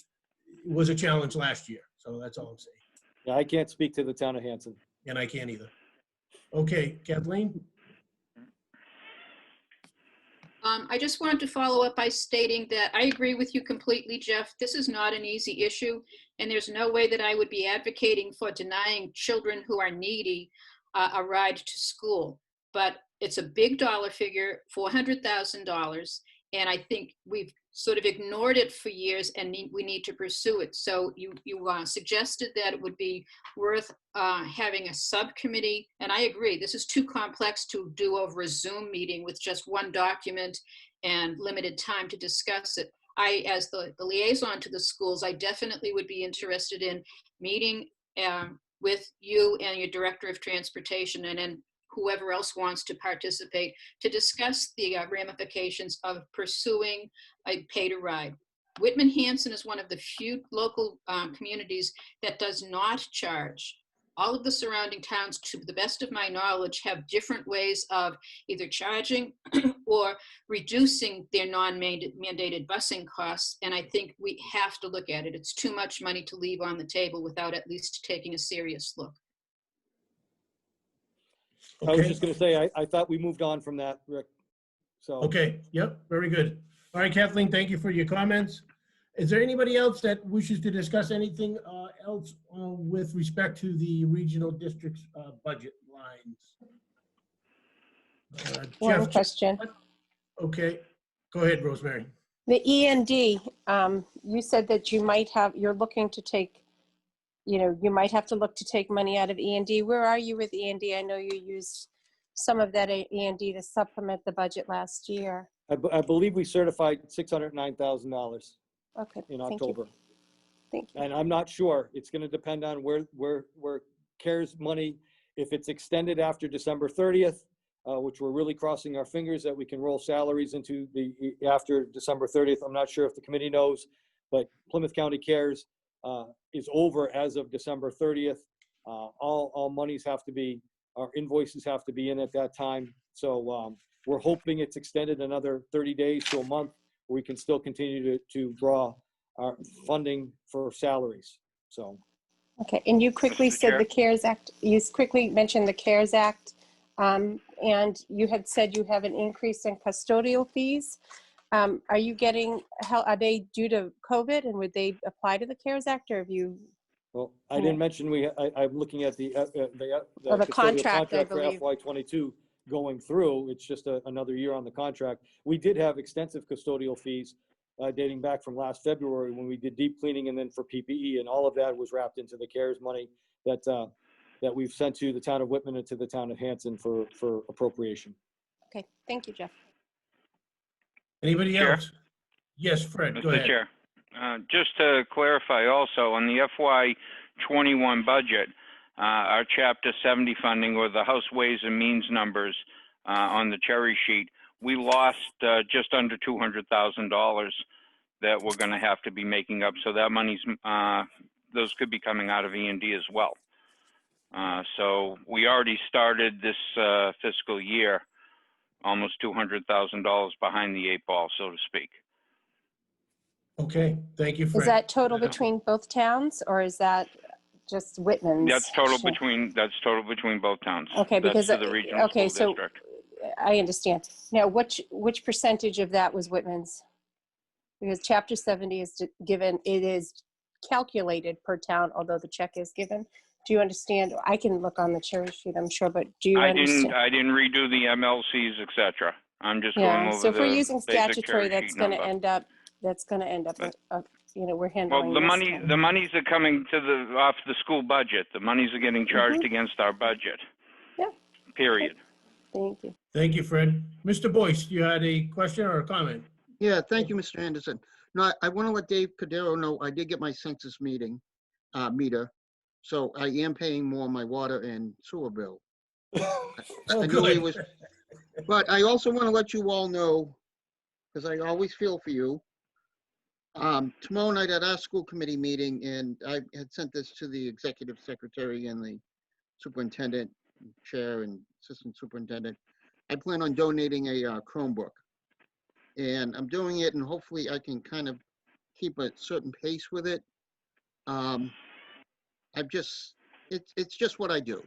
was a challenge last year. So that's all I'm saying. Yeah, I can't speak to the town of Hanson. And I can't either. Okay, Kathleen? I just wanted to follow up by stating that I agree with you completely, Jeff. This is not an easy issue, and there's no way that I would be advocating for denying children who are needy a ride to school. But it's a big dollar figure, $400,000, and I think we've sort of ignored it for years, and we need to pursue it. So you suggested that it would be worth having a subcommittee, and I agree, this is too complex to do over a Zoom meeting with just one document and limited time to discuss it. As the liaison to the schools, I definitely would be interested in meeting with you and your director of transportation, and then whoever else wants to participate, to discuss the ramifications of pursuing a pay-to-ride. Whitman-Hanson is one of the few local communities that does not charge. All of the surrounding towns, to the best of my knowledge, have different ways of either charging or reducing their non-mandated busing costs, and I think we have to look at it. It's too much money to leave on the table without at least taking a serious look. I was just going to say, I thought we moved on from that, Rick. So. Okay, yep, very good. All right, Kathleen, thank you for your comments. Is there anybody else that wishes to discuss anything else with respect to the regional district's budget lines? One Jeff, question. okay, go ahead, Rosemary. The E&D, you said that you're looking to take, you might have to look to take money out of E&D. Where are you with E&D? I know you used some of that E&D to supplement the budget last year? I believe we certified $609,000 Okay, in thank you. October. Thank you. And I'm not sure. It's going to depend on where CARES money, if it's extended after December 30th, which we're really crossing our fingers that we can roll salaries into after December 30th. I'm not sure if the committee knows, but Plymouth County CARES is over as of December 30th. All monies have to be, our invoices have to be in at that time. So we're hoping it's extended another 30 days to a month, where we can still continue to draw our funding for salaries. So. Okay, and you quickly Mr. said Chair? the CARES Act, you quickly mentioned the CARES Act, and you had said you have an increase in custodial fees. Are you getting, are they due to COVID, and would they apply to the CARES Act, or have you? Well, I didn't mention I'm looking at the the custodial contract, I for believe. FY22 going through. It's just another year on the contract. We did have extensive custodial fees dating back from last February when we did deep cleaning and then for PPE, and all of that was wrapped into the CARES money that we've sent to the town of Whitman and to the town of Hanson for appropriation. Okay, thank you, Jeff. Anybody Chair? else? Yes, Fred, go Mr. ahead. Chair, just to clarify also, on the FY21 budget, our Chapter 70 funding, or the House Ways and Means numbers on the cherry sheet, we lost just under $200,000 that we're going to have to be making up. So that money's, those could be coming out of E&D as well. So we already started this fiscal year almost $200,000 behind the 8 ball, so to speak. Okay, thank you, Fred. Is that total between both towns, or is that just Whitman's? That's total share? between both towns. Okay, because that's to the regional okay, school so district. I understand. Now, which percentage of that was Whitman's? Because Chapter 70 is given, it is calculated per town, although the check is given. Do you understand? I can look on the cherry sheet, I'm sure, but do you understand? I didn't redo the MLCs, etc. I'm just going Yeah, over so if we're the using basic statutory, cherry that's sheet going to number. end up, you know, we're handling Well, the this now. monies are coming to off the school budget. The monies are getting charged against our budget. Yeah. Period. Thank you. Thank you, Fred. Mr. Boyce, you had a question or a comment? Yeah, thank you, Mr. Anderson. No, I want to let Dave Cadero know I did get my census meter, so I am paying more on my water and sewer bill. Oh, I knew he good. was, but I also want to let you all know, because I always feel for you. Tomorrow night at our school committee meeting, and I had sent this to the executive secretary and the superintendent, chair, and assistant superintendent. I plan on donating a Chromebook. And I'm doing it, and hopefully I can kind of keep a certain pace with it. It's just what I do.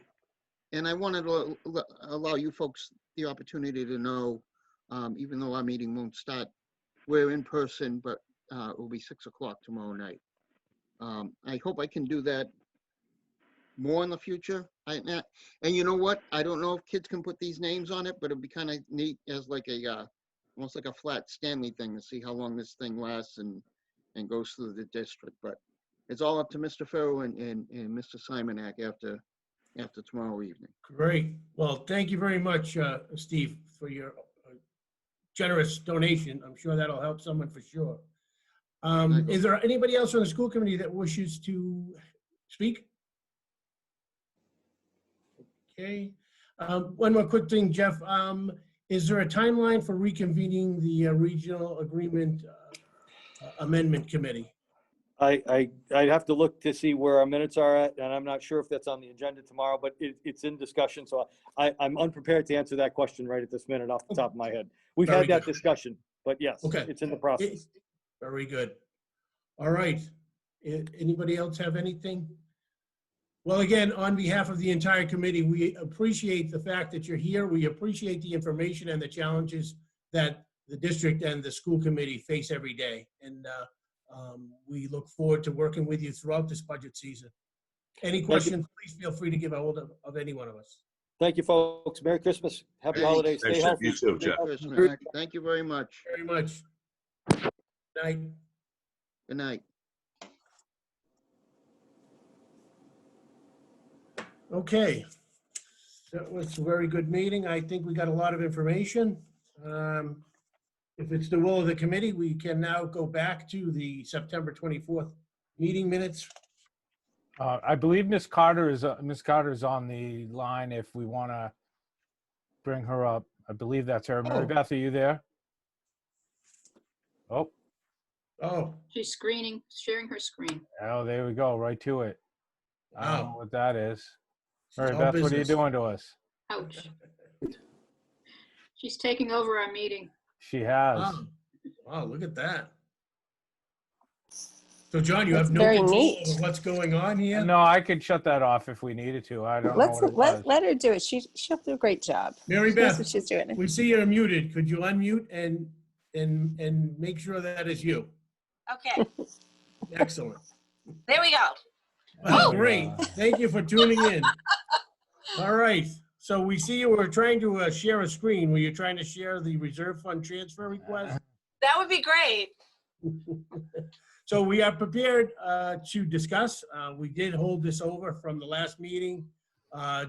And I wanted to allow you folks the opportunity to know, even though our meeting won't start, we're in person, but it will be 6 o'clock tomorrow night. I hope I can do that more in the future. And you know what? I don't know if kids can put these names on it, but it'd be kind of neat as like a, almost like a flat Stanley thing to see how long this thing lasts and goes through the district. But it's all up to Mr. Farrow and Mr. Simonak after tomorrow evening. Great. Well, thank you very much, Steve, for your generous donation. I'm sure that'll help someone for sure. Is there anybody else on the school committee that wishes to speak? Okay. One more quick thing, Jeff. Is there a timeline for reconvening the regional agreement amendment committee? I'd have to look to see where our minutes are at, and I'm not sure if that's on the agenda tomorrow, but it's in discussion. So I'm unprepared to answer that question right at this minute off the top of my head. We've Very had that good. discussion, but yes, Okay. it's in the process. Very good. All right. Anybody else have anything? Well, again, on behalf of the entire committee, we appreciate the fact that you're here. We appreciate the information and the challenges that the district and the school committee face every day. And we look forward to working with you throughout this budget season. Any questions, please feel free to give a hold of any one of us. Thank you, folks. Merry Christmas. Happy Thanks. holidays. Stay Thanks, Jeff. healthy. You too, Jeff. Christmas. Thank you very much. Very much. Night. Good night. Okay. That was a very good meeting. I think we got a lot of information. If it's the will of the committee, we can now go back to the September 24th meeting minutes. I believe Miss Carter is on the line if we want to bring her up. I believe that's her. Mary Oh. Beth, are you there? Oh, She's sharing her screen. oh, there we go. Right to it. I don't know Wow. what that is. Mary all Beth, what are you business. doing to us? Ouch. She's taking over our meeting. She has. Wow, look at that. So John, you That's have no very control neat. over what's going on here? No, I could shut that off if we needed to. I don't know what it was. Let her do it. She'll do a great job. Mary She knows Beth, what she's doing. we see you're muted. Could you unmute and make sure that is you? Okay, Excellent. there we go. Well, great. Thank you for tuning in. All right. So we see you were trying to share a screen. Were you trying to share the reserve fund transfer request? That would be great. So we are prepared to discuss. We did hold this over from the last meeting.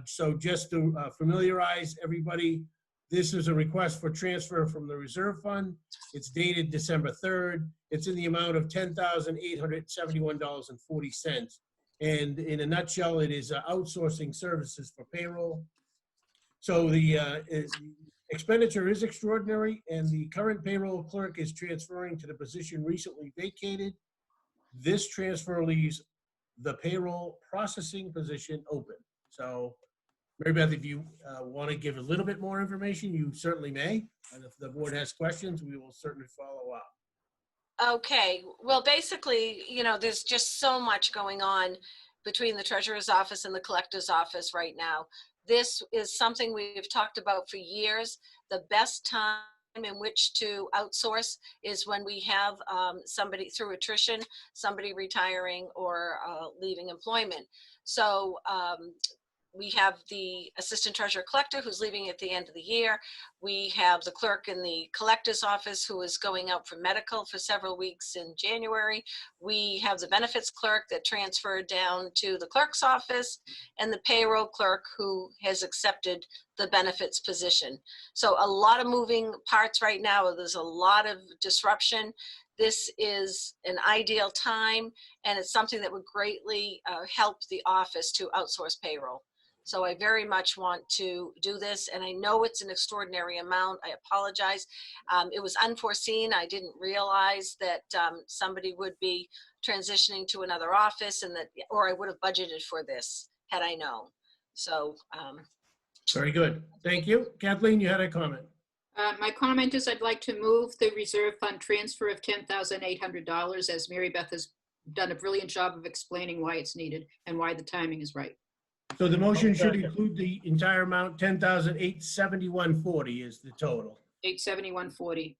So just to familiarize everybody, this is a request for transfer from the reserve fund. It's dated December 3rd. It's in the amount of $10,871.40. And in a nutshell, it is outsourcing services for payroll. So the expenditure is extraordinary, and the current payroll clerk is transferring to the position recently vacated. This transfer leaves the payroll processing position open. So, Mary Beth, if you want to give a little bit more information, you certainly may. And if the board has questions, we will certainly follow up. Okay, well, basically, there's just so much going on between the treasurer's office and the collector's office right now. This is something we've talked about for years. The best time in which to outsource is when we have somebody through attrition, somebody retiring or leaving employment. So we have the assistant treasurer collector who's leaving at the end of the year. We have the clerk in the collector's office who is going out for medical for several weeks in January. We have the benefits clerk that transferred down to the clerk's office, and the payroll clerk who has accepted the benefits position. So a lot of moving parts right now. There's a lot of disruption. This is an ideal time, and it's something that would greatly help the office to outsource payroll. So I very much want to do this, and I know it's an extraordinary amount. I apologize. It was unforeseen. I didn't realize that somebody would be transitioning to another office, and or I would have budgeted for this had I known. So. Very good. Thank you. Kathleen, you had a comment. My comment is I'd like to move the reserve fund transfer of $10,800, as Mary Beth has done a brilliant job of explaining why it's needed and why the timing is right. So the motion should include the entire amount, $10,871.40 is the total. $871.40.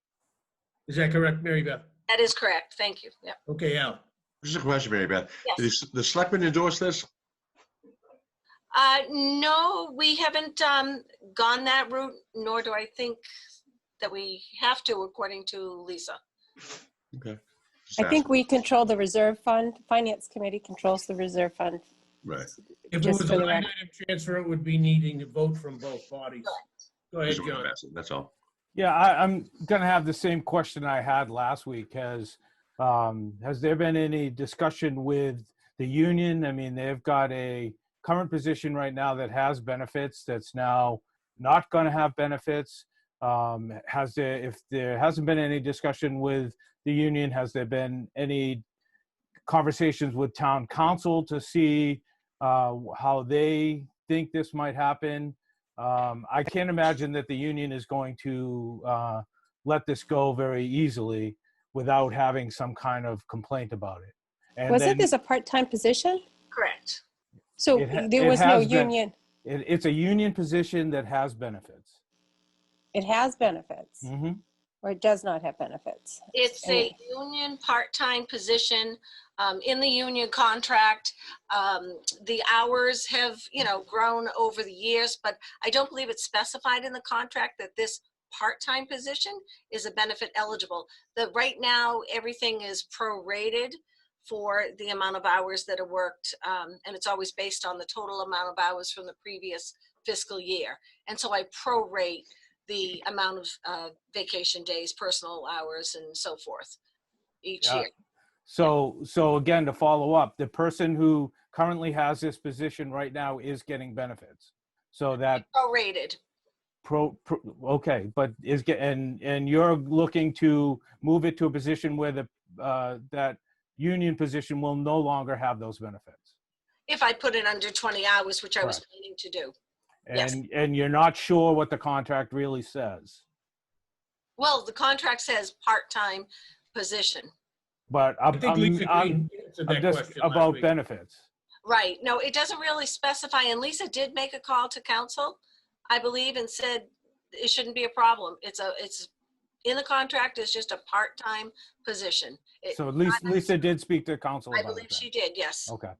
Is that correct, Mary Beth? That is correct. Thank you. Yep. Okay, Al. Just a question, Mary Beth. Yes. Did the selectmen endorse this? No, we haven't gone that route, nor do I think that we have to, according to Lisa. Okay. I think we control the reserve fund. Finance committee controls the reserve fund. Right. If it Just was for a the line record. item transfer, it would be needing to vote from both bodies. Go ahead, Just wanted to John. ask it, that's all. Yeah, I'm going to have the same question I had last week. Has there been any discussion with the union? I mean, they've got a current position right now that has benefits that's now not going to have benefits. If there hasn't been any discussion with the union, has there been any conversations with town council to see how they think this might happen? I can't imagine that the union is going to let this go very easily without having some kind of complaint about it. And Wasn't this a part-time position? Correct. So there was no union. It's a union position that has benefits. It has benefits, Mm-hmm. or it does not have benefits. It's a union part-time position. In the union contract, the hours have, grown over the years, but I don't believe it's specified in the contract that this part-time position is a benefit eligible. Right now, everything is prorated for the amount of hours that are worked, and it's always based on the total amount of hours from the previous fiscal year. And so I prorate the amount of vacation days, personal hours, and so forth each Yeah. year. So again, to follow up, the person who currently has this position right now is getting benefits. So that Prorated. okay, but and you're looking to move it to a position where the that union position will no longer have those benefits. If I put it under 20 hours, which I was Correct. planning to do. And you're not sure what the contract really says. Well, the contract says part-time position. But I think Lisa Green answered that just question last about week. benefits. Right. No, it doesn't really specify. And Lisa did make a call to council, I believe, and said it shouldn't be a problem. It's in the contract. It's just a part-time position. So at least Lisa did speak to council I about believe it. she did. Yes. Okay.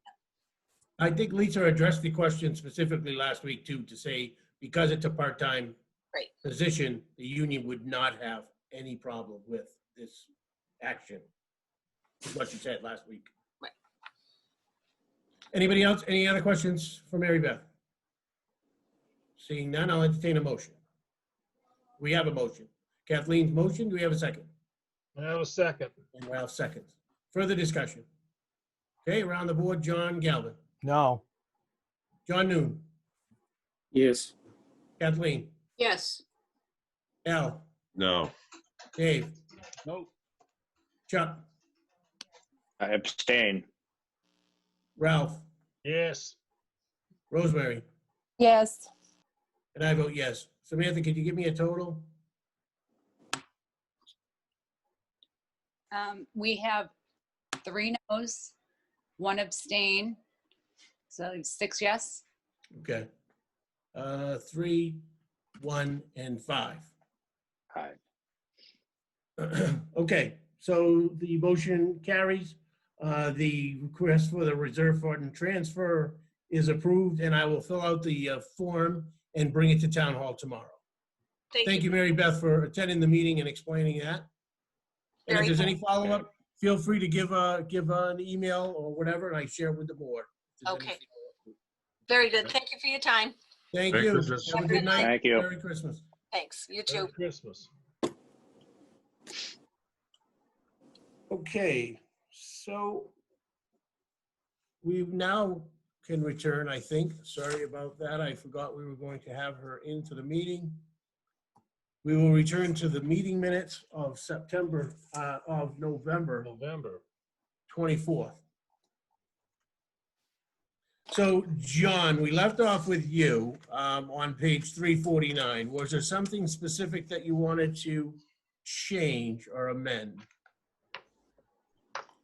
I think Lisa addressed the question specifically last week too, to say, because it's a part-time Right. position, the union would not have any problem with this action. Is what she said last week. Right. Anybody else? Any other questions for Mary Beth? Seeing none, I'll entertain a motion. We have a motion. Kathleen's motion, do we have a second? I have a second. And Ralph seconds. Further discussion? Okay, around the board, John Galvin. No. John Noon. Yes. Kathleen. Yes. Al. No. Dave. Nope. Chuck. I abstain. Ralph. Yes. Rosemary. Yes. And I vote yes. Samantha, could you give me a total? We have 3 no's, 1 abstain, so 6 yes. Okay. 3, 1, and 5. Aye. Okay, so the motion carries. The request for the reserve fund transfer is approved, and I will fill out the form and bring it to town hall tomorrow. Thank you, Mary Beth, for attending the meeting and explaining that. And if Very there's any follow-up, feel free to give an email or whatever, and I share it with the board. If there's Okay. anything. Very good. Thank you for your time. Thank Merry you. Christmas. Have a good night. Thank you. Merry Christmas. Thanks. You too. Merry Christmas. Okay, so we now can return, I think. Sorry about that. I forgot we were going to have her into the meeting. We will return to the meeting minutes of November 24th. So, John, we left off with you on page 349. Was there something specific that you wanted to change or amend?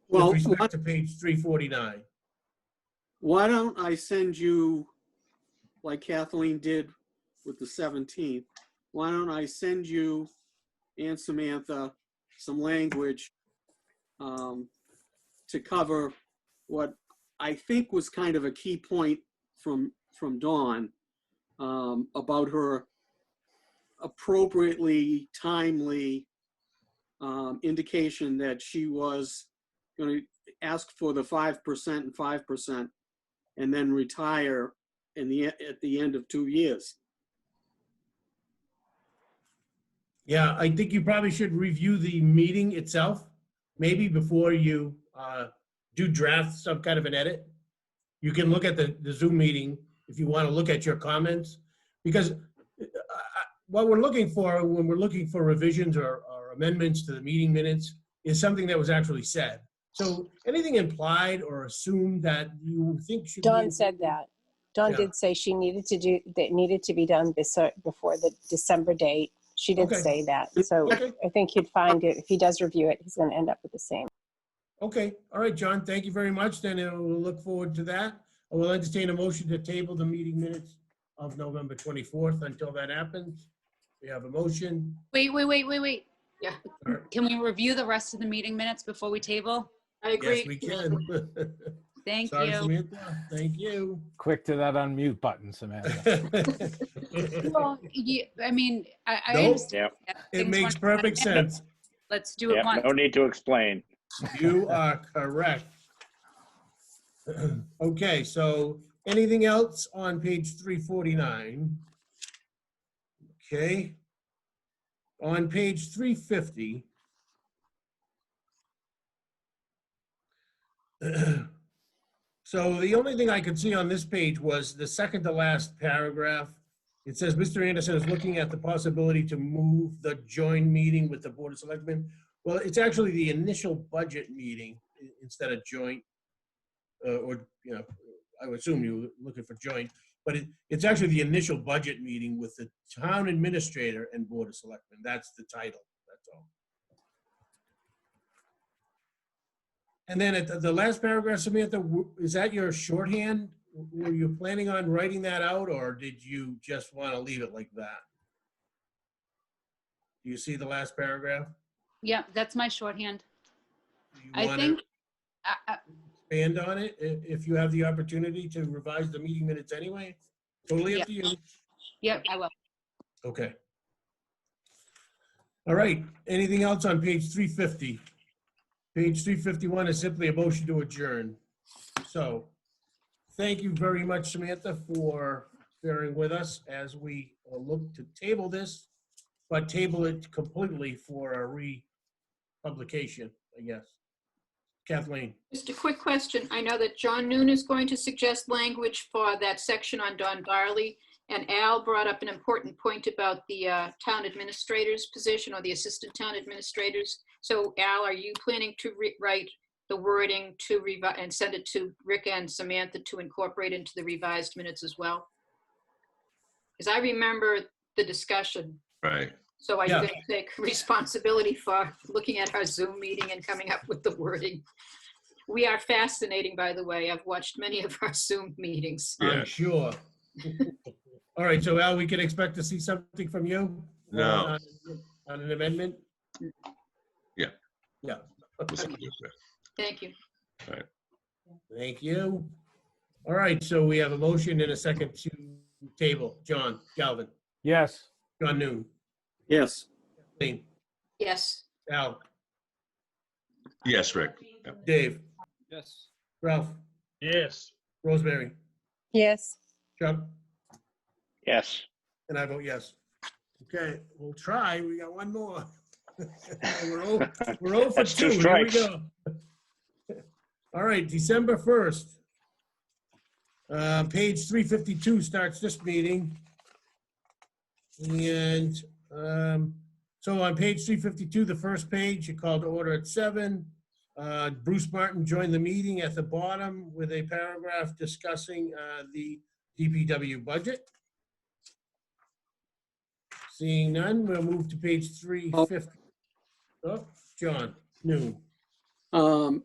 Well, With respect to page 349. why don't I send you, like Kathleen did with the 17th, why don't I send you and Samantha some language to cover what I think was kind of a key point from Dawn about her appropriately timely indication that she was going to ask for the 5% and 5% and then retire at the end of 2 years. Yeah, I think you probably should review the meeting itself, maybe before you do draft some kind of an edit. You can look at the Zoom meeting if you want to look at your comments, because what we're looking for when we're looking for revisions or amendments to the meeting minutes is something that was actually said. So anything implied or assumed that you think should Dawn be said that. Dawn Yeah. did say she needed to do, that needed to be done before the December date. She did Okay. say that. So Okay. I think you'd find it, if he does review it, he's going to end up with the same. Okay, all right, John, thank you very much. Then we'll look forward to that. I will entertain a motion to table the meeting minutes of November 24th until that happens. We have a motion. Wait. Yeah, Can we review the rest of the meeting minutes before we table? I agree. Yes, we can. Thank Sorry, you. Samantha. Thank you. Quick to that unmute button, Samantha. Well, I mean, I Nope. understand. Yep. that It things makes want to perfect run in, but sense. Let's do it Yeah, once. no need to explain. You are correct. Okay, so Anything else on page 349? Okay. On page 350, so the only thing I could see on this page was the second to last paragraph. It says, Mr. Anderson is looking at the possibility to move the joint meeting with the Board of Selectmen. Well, it's actually the initial budget meeting instead of joint, or, you know, I would assume you were looking for joint, but it's actually the initial budget meeting with the town administrator and Board of Selectmen. That's the title, that's all. And then at the last paragraph, Samantha, is that your shorthand? Were you planning on writing that out, or did you just want to leave it like that? Do you see the last paragraph? Yeah, that's my shorthand. Do you I want think, to expand on it if you have the opportunity to revise the meeting minutes anyway? Totally up to you. yep, I will. Okay. All right. Anything else on page 350? Page 351 is simply a motion to adjourn. So thank you very much, Samantha, for bearing with us as we look to table this, but table it completely for a republication, I guess. Kathleen? Just a quick question. I know that John Noon is going to suggest language for that section on Don Barley, and Al brought up an important point about the town administrator's position, or the assistant town administrators. So Al, are you planning to write the wording to revise and send it to Rick and Samantha to incorporate into the revised minutes as well? Because I remember the discussion. Right. So are you Yeah. going to take responsibility for looking at our Zoom meeting and coming up with the wording? We are fascinating, by the way. I've watched many of our Zoom meetings. Yeah. I'm sure. All right, so Al, we can expect to see something from you? No. On an amendment? Yeah. Yeah. Thank you. All right. Thank you. All right, so we have a motion and a second to table. John Galvin, Yes. John Noon, Yes. Kathleen, Yes. Al, Yes, Rick. Dave, Yes. Ralph, Yes. Rosemary, Yes. Chuck, Yes. and I vote yes. Okay, we'll try. We got one more. We're 0 for That's 2. two Here we strikes. go. All right, December 1st. Page 352 starts this meeting. And so on page 352, the first page, you called to order at 7. Bruce Martin joined the meeting at the bottom with a paragraph discussing the DPW budget. Seeing none, we'll move to page 350. Oh, John Noon. I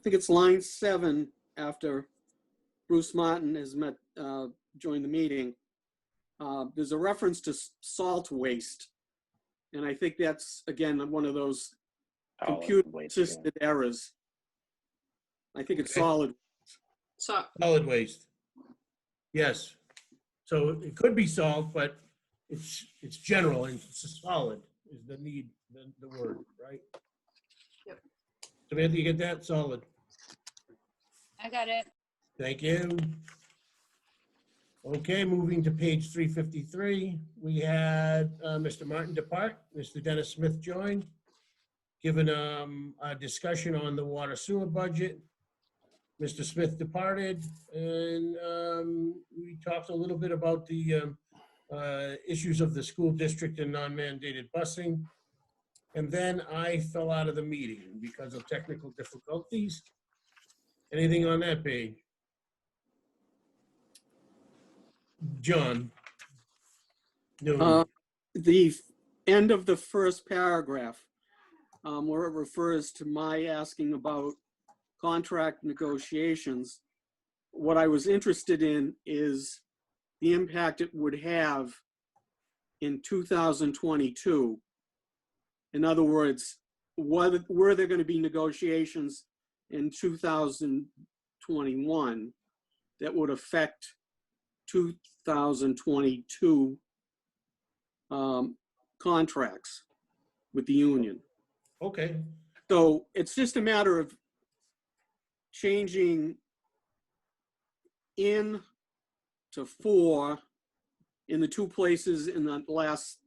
think it's line 7 after Bruce Martin has joined the meeting. There's a reference to salt waste. And I think that's, again, one of those computer-assisted errors. I think it's Okay. solid. Solid waste. Yes. So it could be salt, but it's general and it's solid is the need, the word, right? Yep. Samantha, you get that? Solid. I got it. Thank you. Okay, moving to page 353, we had Mr. Martin depart, Mr. Dennis Smith joined, given a discussion on the water sewer budget. Mr. Smith departed, and we talked a little bit about the issues of the school district and non-mandated busing. And then I fell out of the meeting because of technical difficulties. Anything on that page? John? No. The end of the first paragraph, where it refers to my asking about contract negotiations, what I was interested in is the impact it would have in 2022. In other words, were there going to be negotiations in 2021 that would affect 2022 contracts with the union? Okay. So it's just a matter of changing in to for in the two places in the last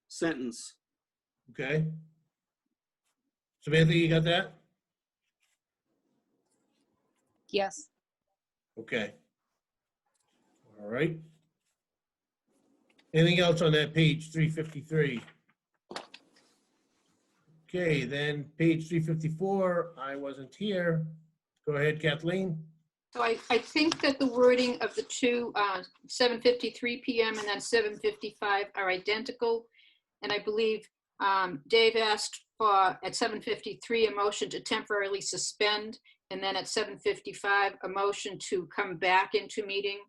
sentence. Okay. Samantha, you got that? Yes. Okay. All right. Anything else on that page 353? Okay, then page 354, I wasn't here. Go ahead, Kathleen. So I think that the wording of the two, 7:53 PM and then 7:55 are identical. And I believe Dave asked for, at 7:53, a motion to temporarily suspend, and then at 7:55, a motion to come back into meeting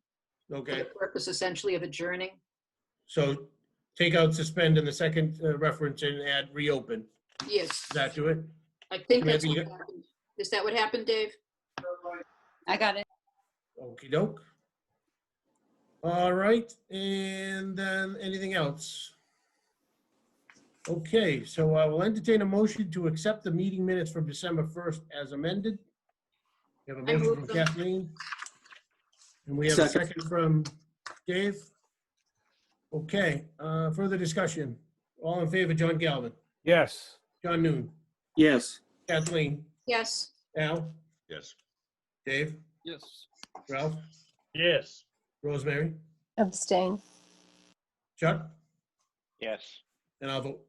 for Okay, the purpose essentially of adjourning. so take out suspend in the second reference and add reopen. Yes, Does that do it? I think that's Samantha, what you happened. Is that what happened, Dave? I got it. Okey doke. All right, and then anything else? Okay, so I will entertain a motion to accept the meeting minutes from December 1st as amended. We have a I motion move from them. Kathleen. And we have a Second. second from Dave. Okay, further discussion. All in favor, John Galvin, Yes. John Noon, Yes. Kathleen, Yes, Al, Yes. Dave, Yes. Ralph, Yes. Rosemary, Abstain. Chuck, Yes. and I'll vote.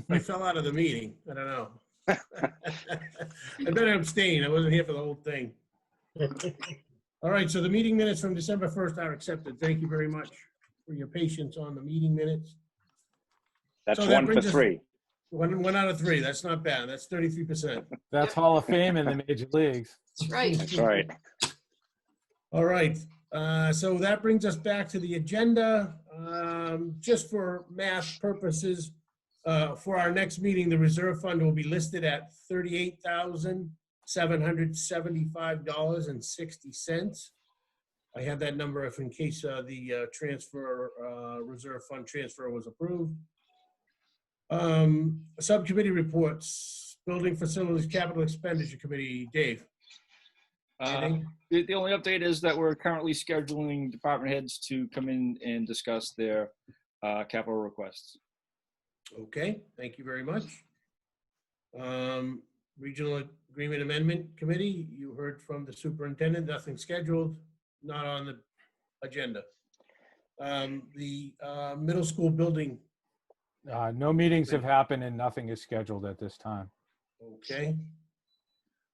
I fell out of the meeting. I don't know. I better abstain. I wasn't here for the whole thing. All right, so the meeting minutes from December 1st are accepted. Thank you very much for your patience on the meeting minutes. That's So that one for brings us- three. One out of three. That's not bad. That's 33%. That's Hall of Fame in the major leagues. that's right. That's right. All right, so that brings us back to the agenda. Just for math purposes, for our next meeting, the reserve fund will be listed at $38,775.60. I have that number if in case the transfer, reserve fund transfer was approved. Subcommittee reports, Building Facilities Capital Expenditure Committee, Dave. Anything? The only update is that we're currently scheduling department heads to come in and discuss their capital requests. Okay, thank you very much. Regional Agreement Amendment Committee, you heard from the superintendent, nothing scheduled, not on the agenda. The middle school building, No meetings have happened and nothing is scheduled at this time. okay.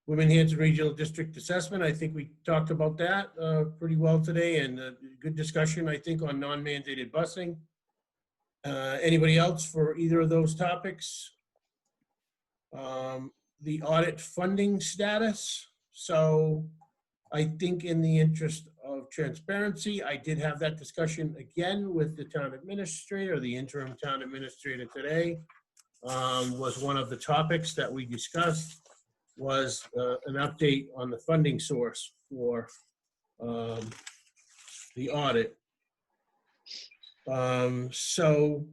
Women Hanson Regional District Assessment, I think we talked about that pretty well today, and good discussion, I think, on non-mandated busing. Anybody else for either of those topics? The audit funding status. So I think in the interest of transparency, I did have that discussion again with the town administrator, the interim town administrator today. Was one of the topics that we discussed was an update on the funding source for the audit. So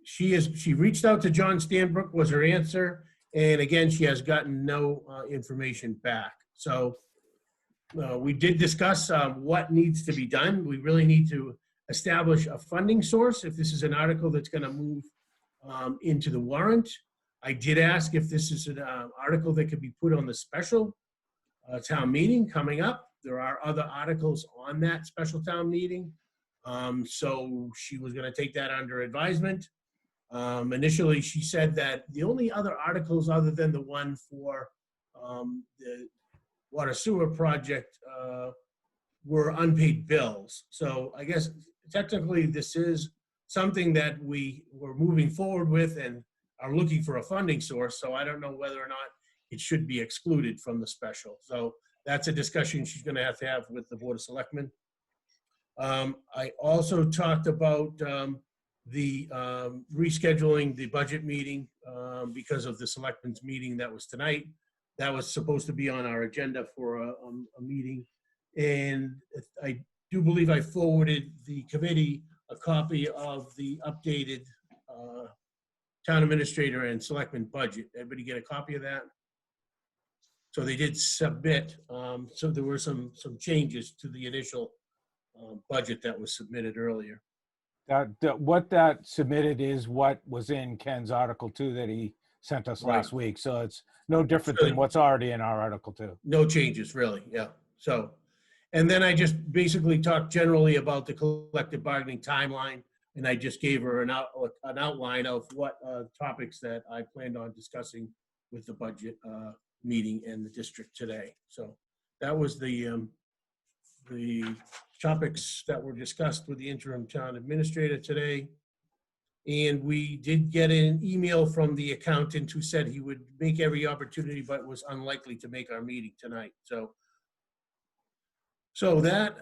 she reached out to John Stanbrook was her answer. And again, she has gotten no information back. So we did discuss what needs to be done. We really need to establish a funding source if this is an article that's going to move into the warrant. I did ask if this is an article that could be put on the special town meeting coming up. There are other articles on that special town meeting. So she was going to take that under advisement. Initially, she said that the only other articles other than the one for the water sewer project were unpaid bills. So I guess technically this is something that we were moving forward with and are looking for a funding source. So I don't know whether or not it should be excluded from the special. So that's a discussion she's going to have with the Board of Selectmen. I also talked about the rescheduling the budget meeting because of the selectmen's meeting that was tonight. That was supposed to be on our agenda for a meeting. And I do believe I forwarded the committee a copy of the updated town administrator and selectmen budget. Everybody get a copy of that? So they did submit, so there were some changes to the initial budget that was submitted earlier. What that submitted is what was in Ken's Article 2 that he sent us Right. last week. So it's no different Really- than what's already in our Article 2. No changes, really, yeah. So, and then I just basically talked generally about the collective bargaining timeline, and I just gave her an outline of what topics that I planned on discussing with the budget meeting and the district today. So that was the topics that were discussed with the interim town administrator today. And we did get an email from the accountant who said he would make every opportunity, but was unlikely to make our meeting tonight. So that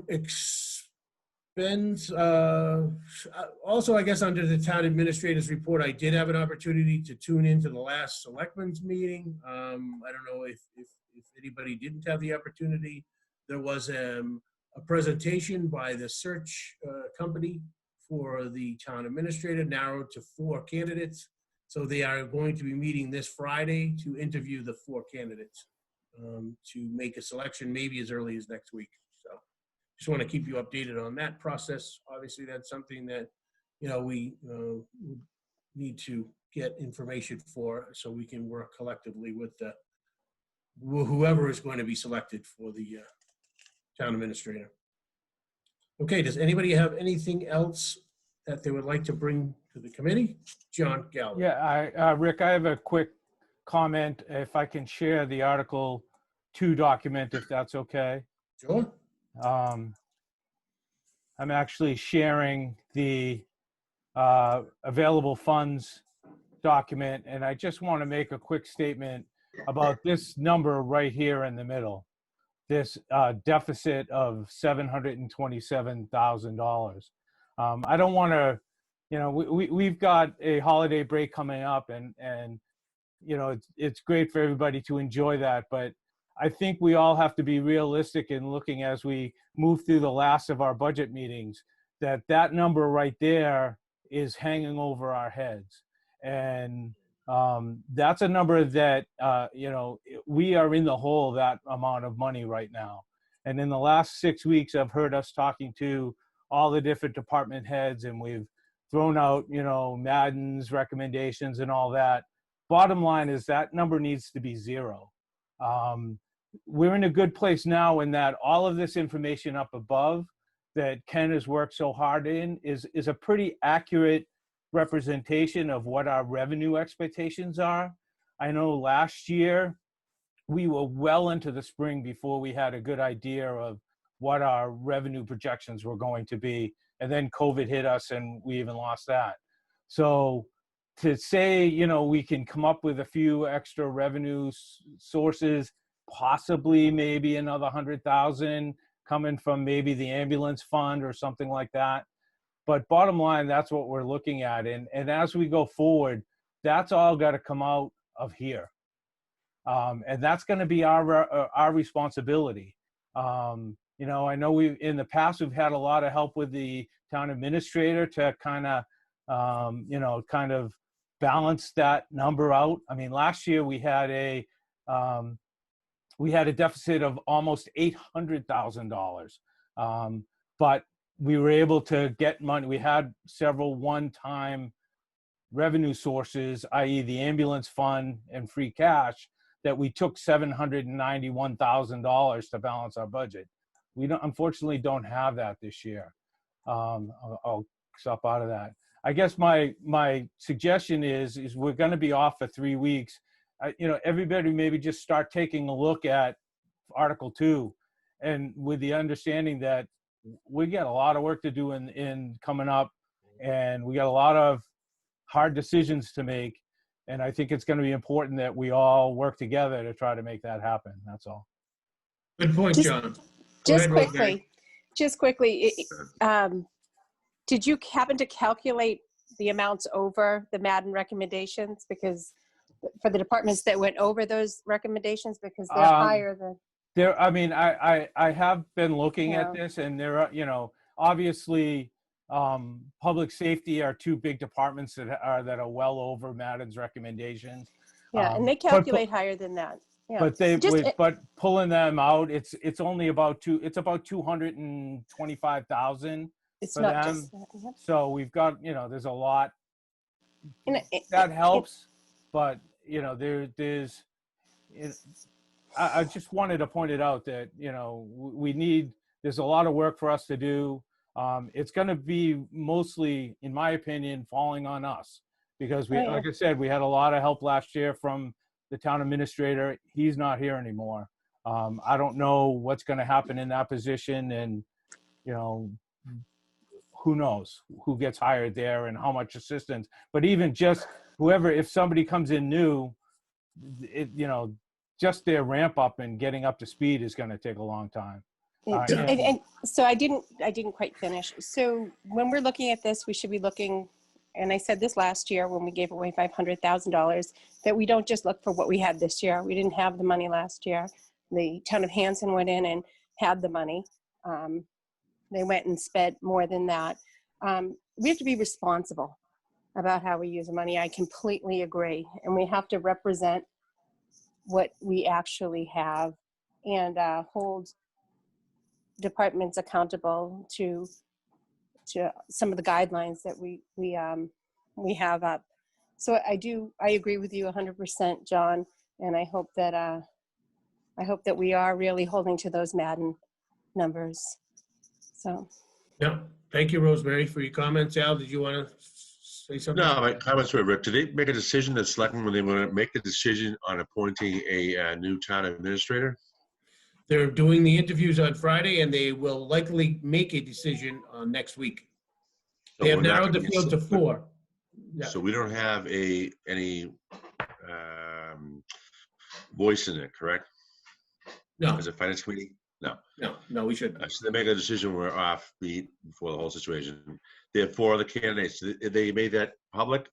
expense, also, I guess under the town administrator's report, I did have an opportunity to tune into the last selectmen's meeting. I don't know if anybody didn't have the opportunity. There was a presentation by the search company for the town administrator, narrowed to 4 candidates. So they are going to be meeting this Friday to interview the 4 candidates to make a selection maybe as early as next week. So just want to keep you updated on that process. Obviously, that's something that, we need to get information for so we can work collectively with whoever is going to be selected for the town administrator. Okay, does anybody have anything else that they would like to bring to the committee? John Galvin. Yeah, Rick, I have a quick comment. If I can share the Article 2 document, if that's okay. Sure. I'm actually sharing the available funds document, and I just want to make a quick statement about this number right here in the middle, this deficit of $727,000. I don't want to, we've got a holiday break coming up, and it's great for everybody to enjoy that, but I think we all have to be realistic in looking as we move through the last of our budget meetings, that number right there is hanging over our heads. And that's a number that, we are in the hole that amount of money right now. And in the last 6 weeks, I've heard us talking to all the different department heads, and we've thrown out, Madden's recommendations and all that. Bottom line is that number needs to be 0. We're in a good place now in that all of this information up above that Ken has worked so hard in is a pretty accurate representation of what our revenue expectations are. I know last year we were well into the spring before we had a good idea of what our revenue projections were going to be. And then COVID hit us and we even lost that. So to say, we can come up with a few extra revenue sources, possibly maybe another 100,000 coming from maybe the ambulance fund or something like that. But bottom line, that's what we're looking at. And as we go forward, that's all got to come out of here. And that's going to be our responsibility. I know in the past, we've had a lot of help with the town administrator to kind of balance that number out. I mean, last year we had a deficit of almost $800,000, but we were able to get money. We had several one-time revenue sources, i.e. the ambulance fund and free cash, that we took $791,000 to balance our budget. We unfortunately don't have that this year. I'll stop out of that. I guess my suggestion is we're going to be off for 3 weeks. Everybody maybe just start taking a look at Article 2, and with the understanding that we got a lot of work to do in coming up, and we got a lot of hard decisions to make. And I think it's going to be important that we all work together to try to make that happen. That's all. Good point, John. Just quickly, did you happen to calculate the amounts over the Madden recommendations? Because for the departments that went over those recommendations, because they're higher than. I have been looking at this, and there are, obviously, public safety are 2 big departments that are well over Madden's recommendations. Yeah, and they calculate higher than that. Yeah. But they, Just, but pulling them out, it's only about it's about 225,000 it's for not them. just that. Yep. So we've got, there's a lot And that helps, but there's, I just wanted to point it out that, there's a lot of work for us to do. It's going to be mostly, in my opinion, falling on us because Oh, yeah. like I said, we had a lot of help last year from the town administrator. He's not here anymore. I don't know what's going to happen in that position, and, who knows who gets hired there and how much assistance. But even just whoever, if somebody comes in new, just their ramp up and getting up to speed is going to take a long time. And so I didn't quite finish. So when we're looking at this, we should be looking, and I said this last year when we gave away $500,000, that we don't just look for what we had this year. We didn't have the money last year. The town of Hanson went in and had the money. They went and spent more than that. We have to be responsible about how we use the money. I completely agree. And we have to represent what we actually have and hold departments accountable to some of the guidelines that we have up. So I agree with you 100%, John, and I hope that we are really holding to those Madden numbers. So. Yeah, thank you, Rosemary, for your comments. Al, did you want to say something? No, my comments were, Rick, did they make a decision, the selectmen, when they want to make the decision on appointing a new town administrator? They're doing the interviews on Friday, and they will likely make a decision next week. So They have we're not narrowed the gonna be field to 4. Yeah. So we don't have any voice in it, correct? No, As a finance committee? no, we shouldn't. So they make a decision, we're off beat for the whole situation. They have 4 other candidates. They made that public?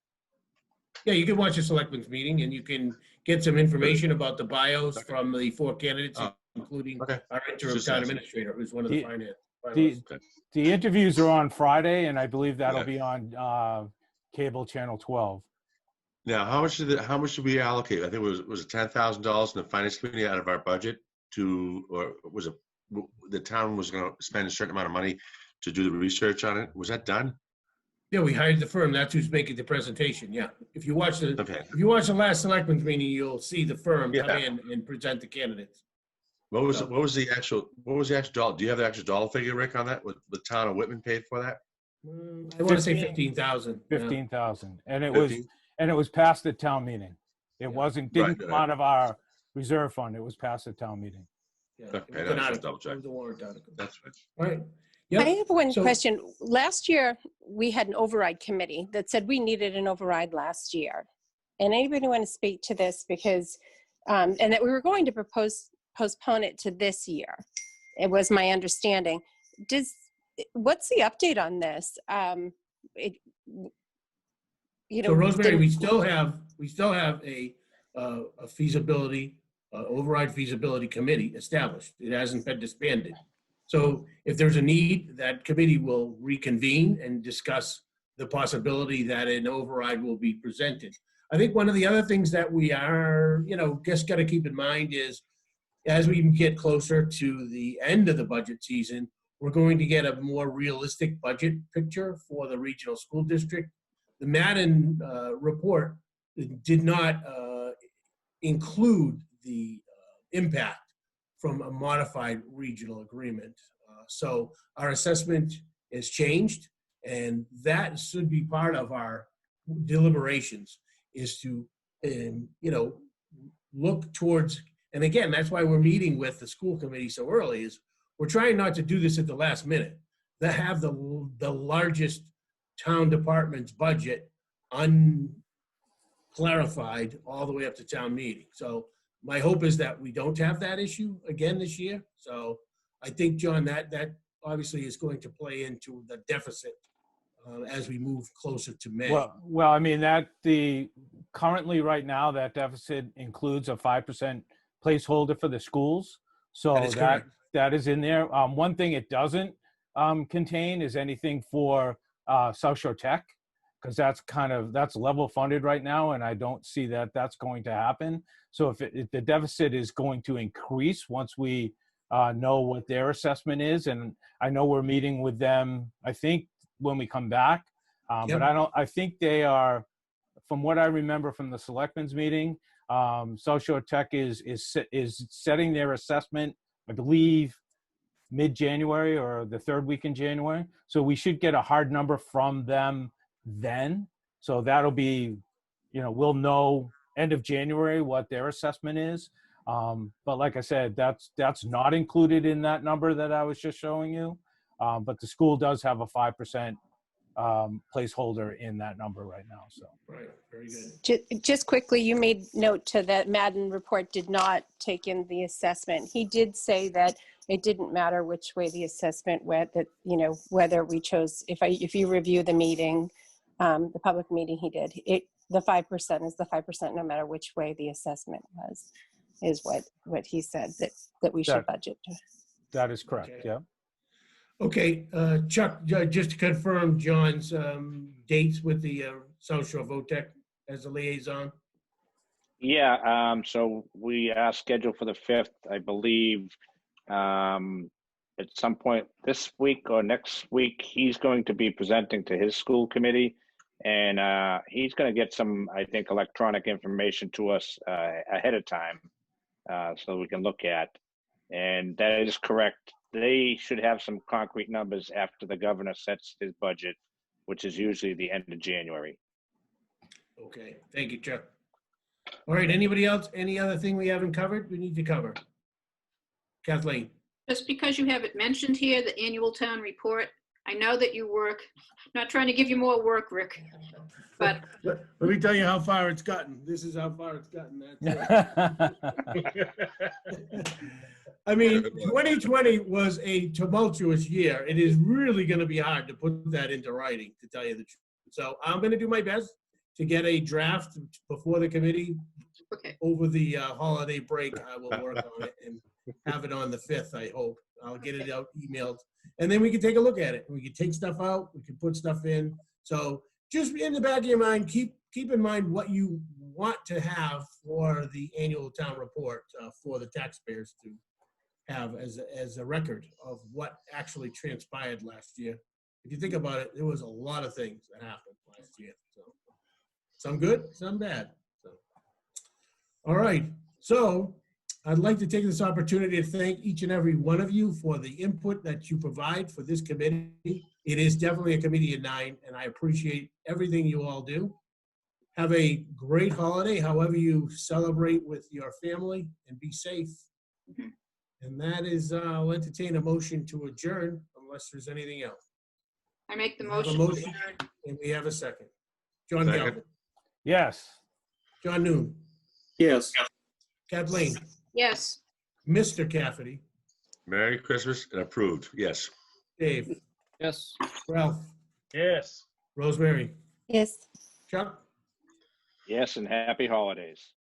Yeah, you can watch the selectmen's meeting, and you can get some information about the bios from the 4 candidates, including our interim Just town asking. administrator, who's one of the finance. The interviews are on Friday, and I believe that'll be on cable channel 12. Now, how much did we allocate? I think it was $10,000 in the finance committee out of our budget or was it the town was going to spend a certain amount of money to do the research on it? Was that done? Yeah, we hired the firm. That's who's making the presentation. Yeah. If you watch the last selectmen's meeting, you'll see the firm come in and present the candidates. What was the actual dollar? Do you have the actual dollar figure, Rick, on that? What the town of Whitman paid for that? I want to say 15,000. 15,000, and it was passed at town meeting. It didn't come out of our reserve fund. It was passed at town meeting. Yeah. Okay, It was that's double check. a warrant article. That's right. All right. I have one question. Last year, we had an override committee that said we needed an override last year. And anybody want to speak to this? Because, and that we were going to postpone it to this year. It was my understanding. What's the update on this? So Rosemary, we still have a feasibility, override feasibility committee established. It hasn't been disbanded. So if there's a need, that committee will reconvene and discuss the possibility that an override will be presented. I think one of the other things that we are, just got to keep in mind is as we get closer to the end of the budget season, we're going to get a more realistic budget picture for the regional school district. The Madden report did not include the impact from a modified regional agreement. So our assessment has changed, and that should be part of our deliberations, is to, look towards, and again, that's why we're meeting with the school committee so early, is we're trying not to do this at the last minute. They have the largest town department's budget unclarified all the way up to town meeting. So my hope is that we don't have that issue again this year. So I think, John, that obviously is going to play into the deficit as we move closer to May. Well, I mean, currently right now, that deficit includes a 5% placeholder for the schools. So that is in there. One thing it doesn't contain is anything for South Shore Tech. because that's level funded right now, and I don't see that that's going to happen. So if the deficit is going to increase once we know what their assessment is, and I know we're meeting with them, I think, when we come back, but I think they are, from what I remember from the selectmen's meeting, South Shore Tech is setting their assessment, I believe, mid-January or the third week in January. So we should get a hard number from them then. So that'll be, we'll know end of January what their assessment is. But like I said, that's not included in that number that I was just showing you. But the school does have a 5% placeholder in that number right now. So Right, very good. Just quickly, you made note to that Madden report did not take in the assessment. He did say that it didn't matter which way the assessment went, that, whether we chose, if you review the meeting, the public meeting he did, the 5% is the 5% no matter which way the assessment was, is what he said that we should budget. that is correct. Okay. Yeah. Okay, Chuck, just to confirm John's dates with the South Shore VOTEC as a liaison. Yeah, so we are scheduled for the 5th, I believe. At some point this week or next week, he's going to be presenting to his school committee, and he's going to get some, I think, electronic information to us ahead of time so we can look at. And that is correct. They should have some concrete numbers after the governor sets his budget, which is usually the end of January. Okay, thank you, Chuck. All right, anybody else? Any other thing we haven't covered? We need to cover. Kathleen. Just because you have it mentioned here, the annual town report, I know that you work, not trying to give you more work, Rick, but Let me tell you how far it's gotten. This is how far it's gotten. I mean, 2020 was a tumultuous year. It is really going to be hard to put that into writing, to tell you the truth. So I'm going to do my best to get a draft before the committee. Okay. Over the holiday break. I will work on it and have it on the 5th, I hope. I'll get it out, emailed, and then we can take a look at it. We can take stuff out, we can put stuff in. So just in the back of your mind, keep in mind what you want to have for the annual town report for the taxpayers to have as a record of what actually transpired last year. If you think about it, there was a lot of things that happened last year. So some good, some bad. So, all right. So I'd like to take this opportunity to thank each and every one of you for the input that you provide for this committee. It is definitely a committee of 9, and I appreciate everything you all do. Have a great holiday, however you celebrate with your family, and be safe. And that is, I'll entertain a motion to adjourn unless there's anything else. I make the We have a motion. motion, and we have a second. John Second. Galvin. Yes. John Noon. Yes. Kathleen. Yes. Mr. Cafferty. Merry Christmas and approved. Yes. Dave. Yes. Ralph. Yes. Rosemary. Yes. Chuck. Yes, and happy holidays.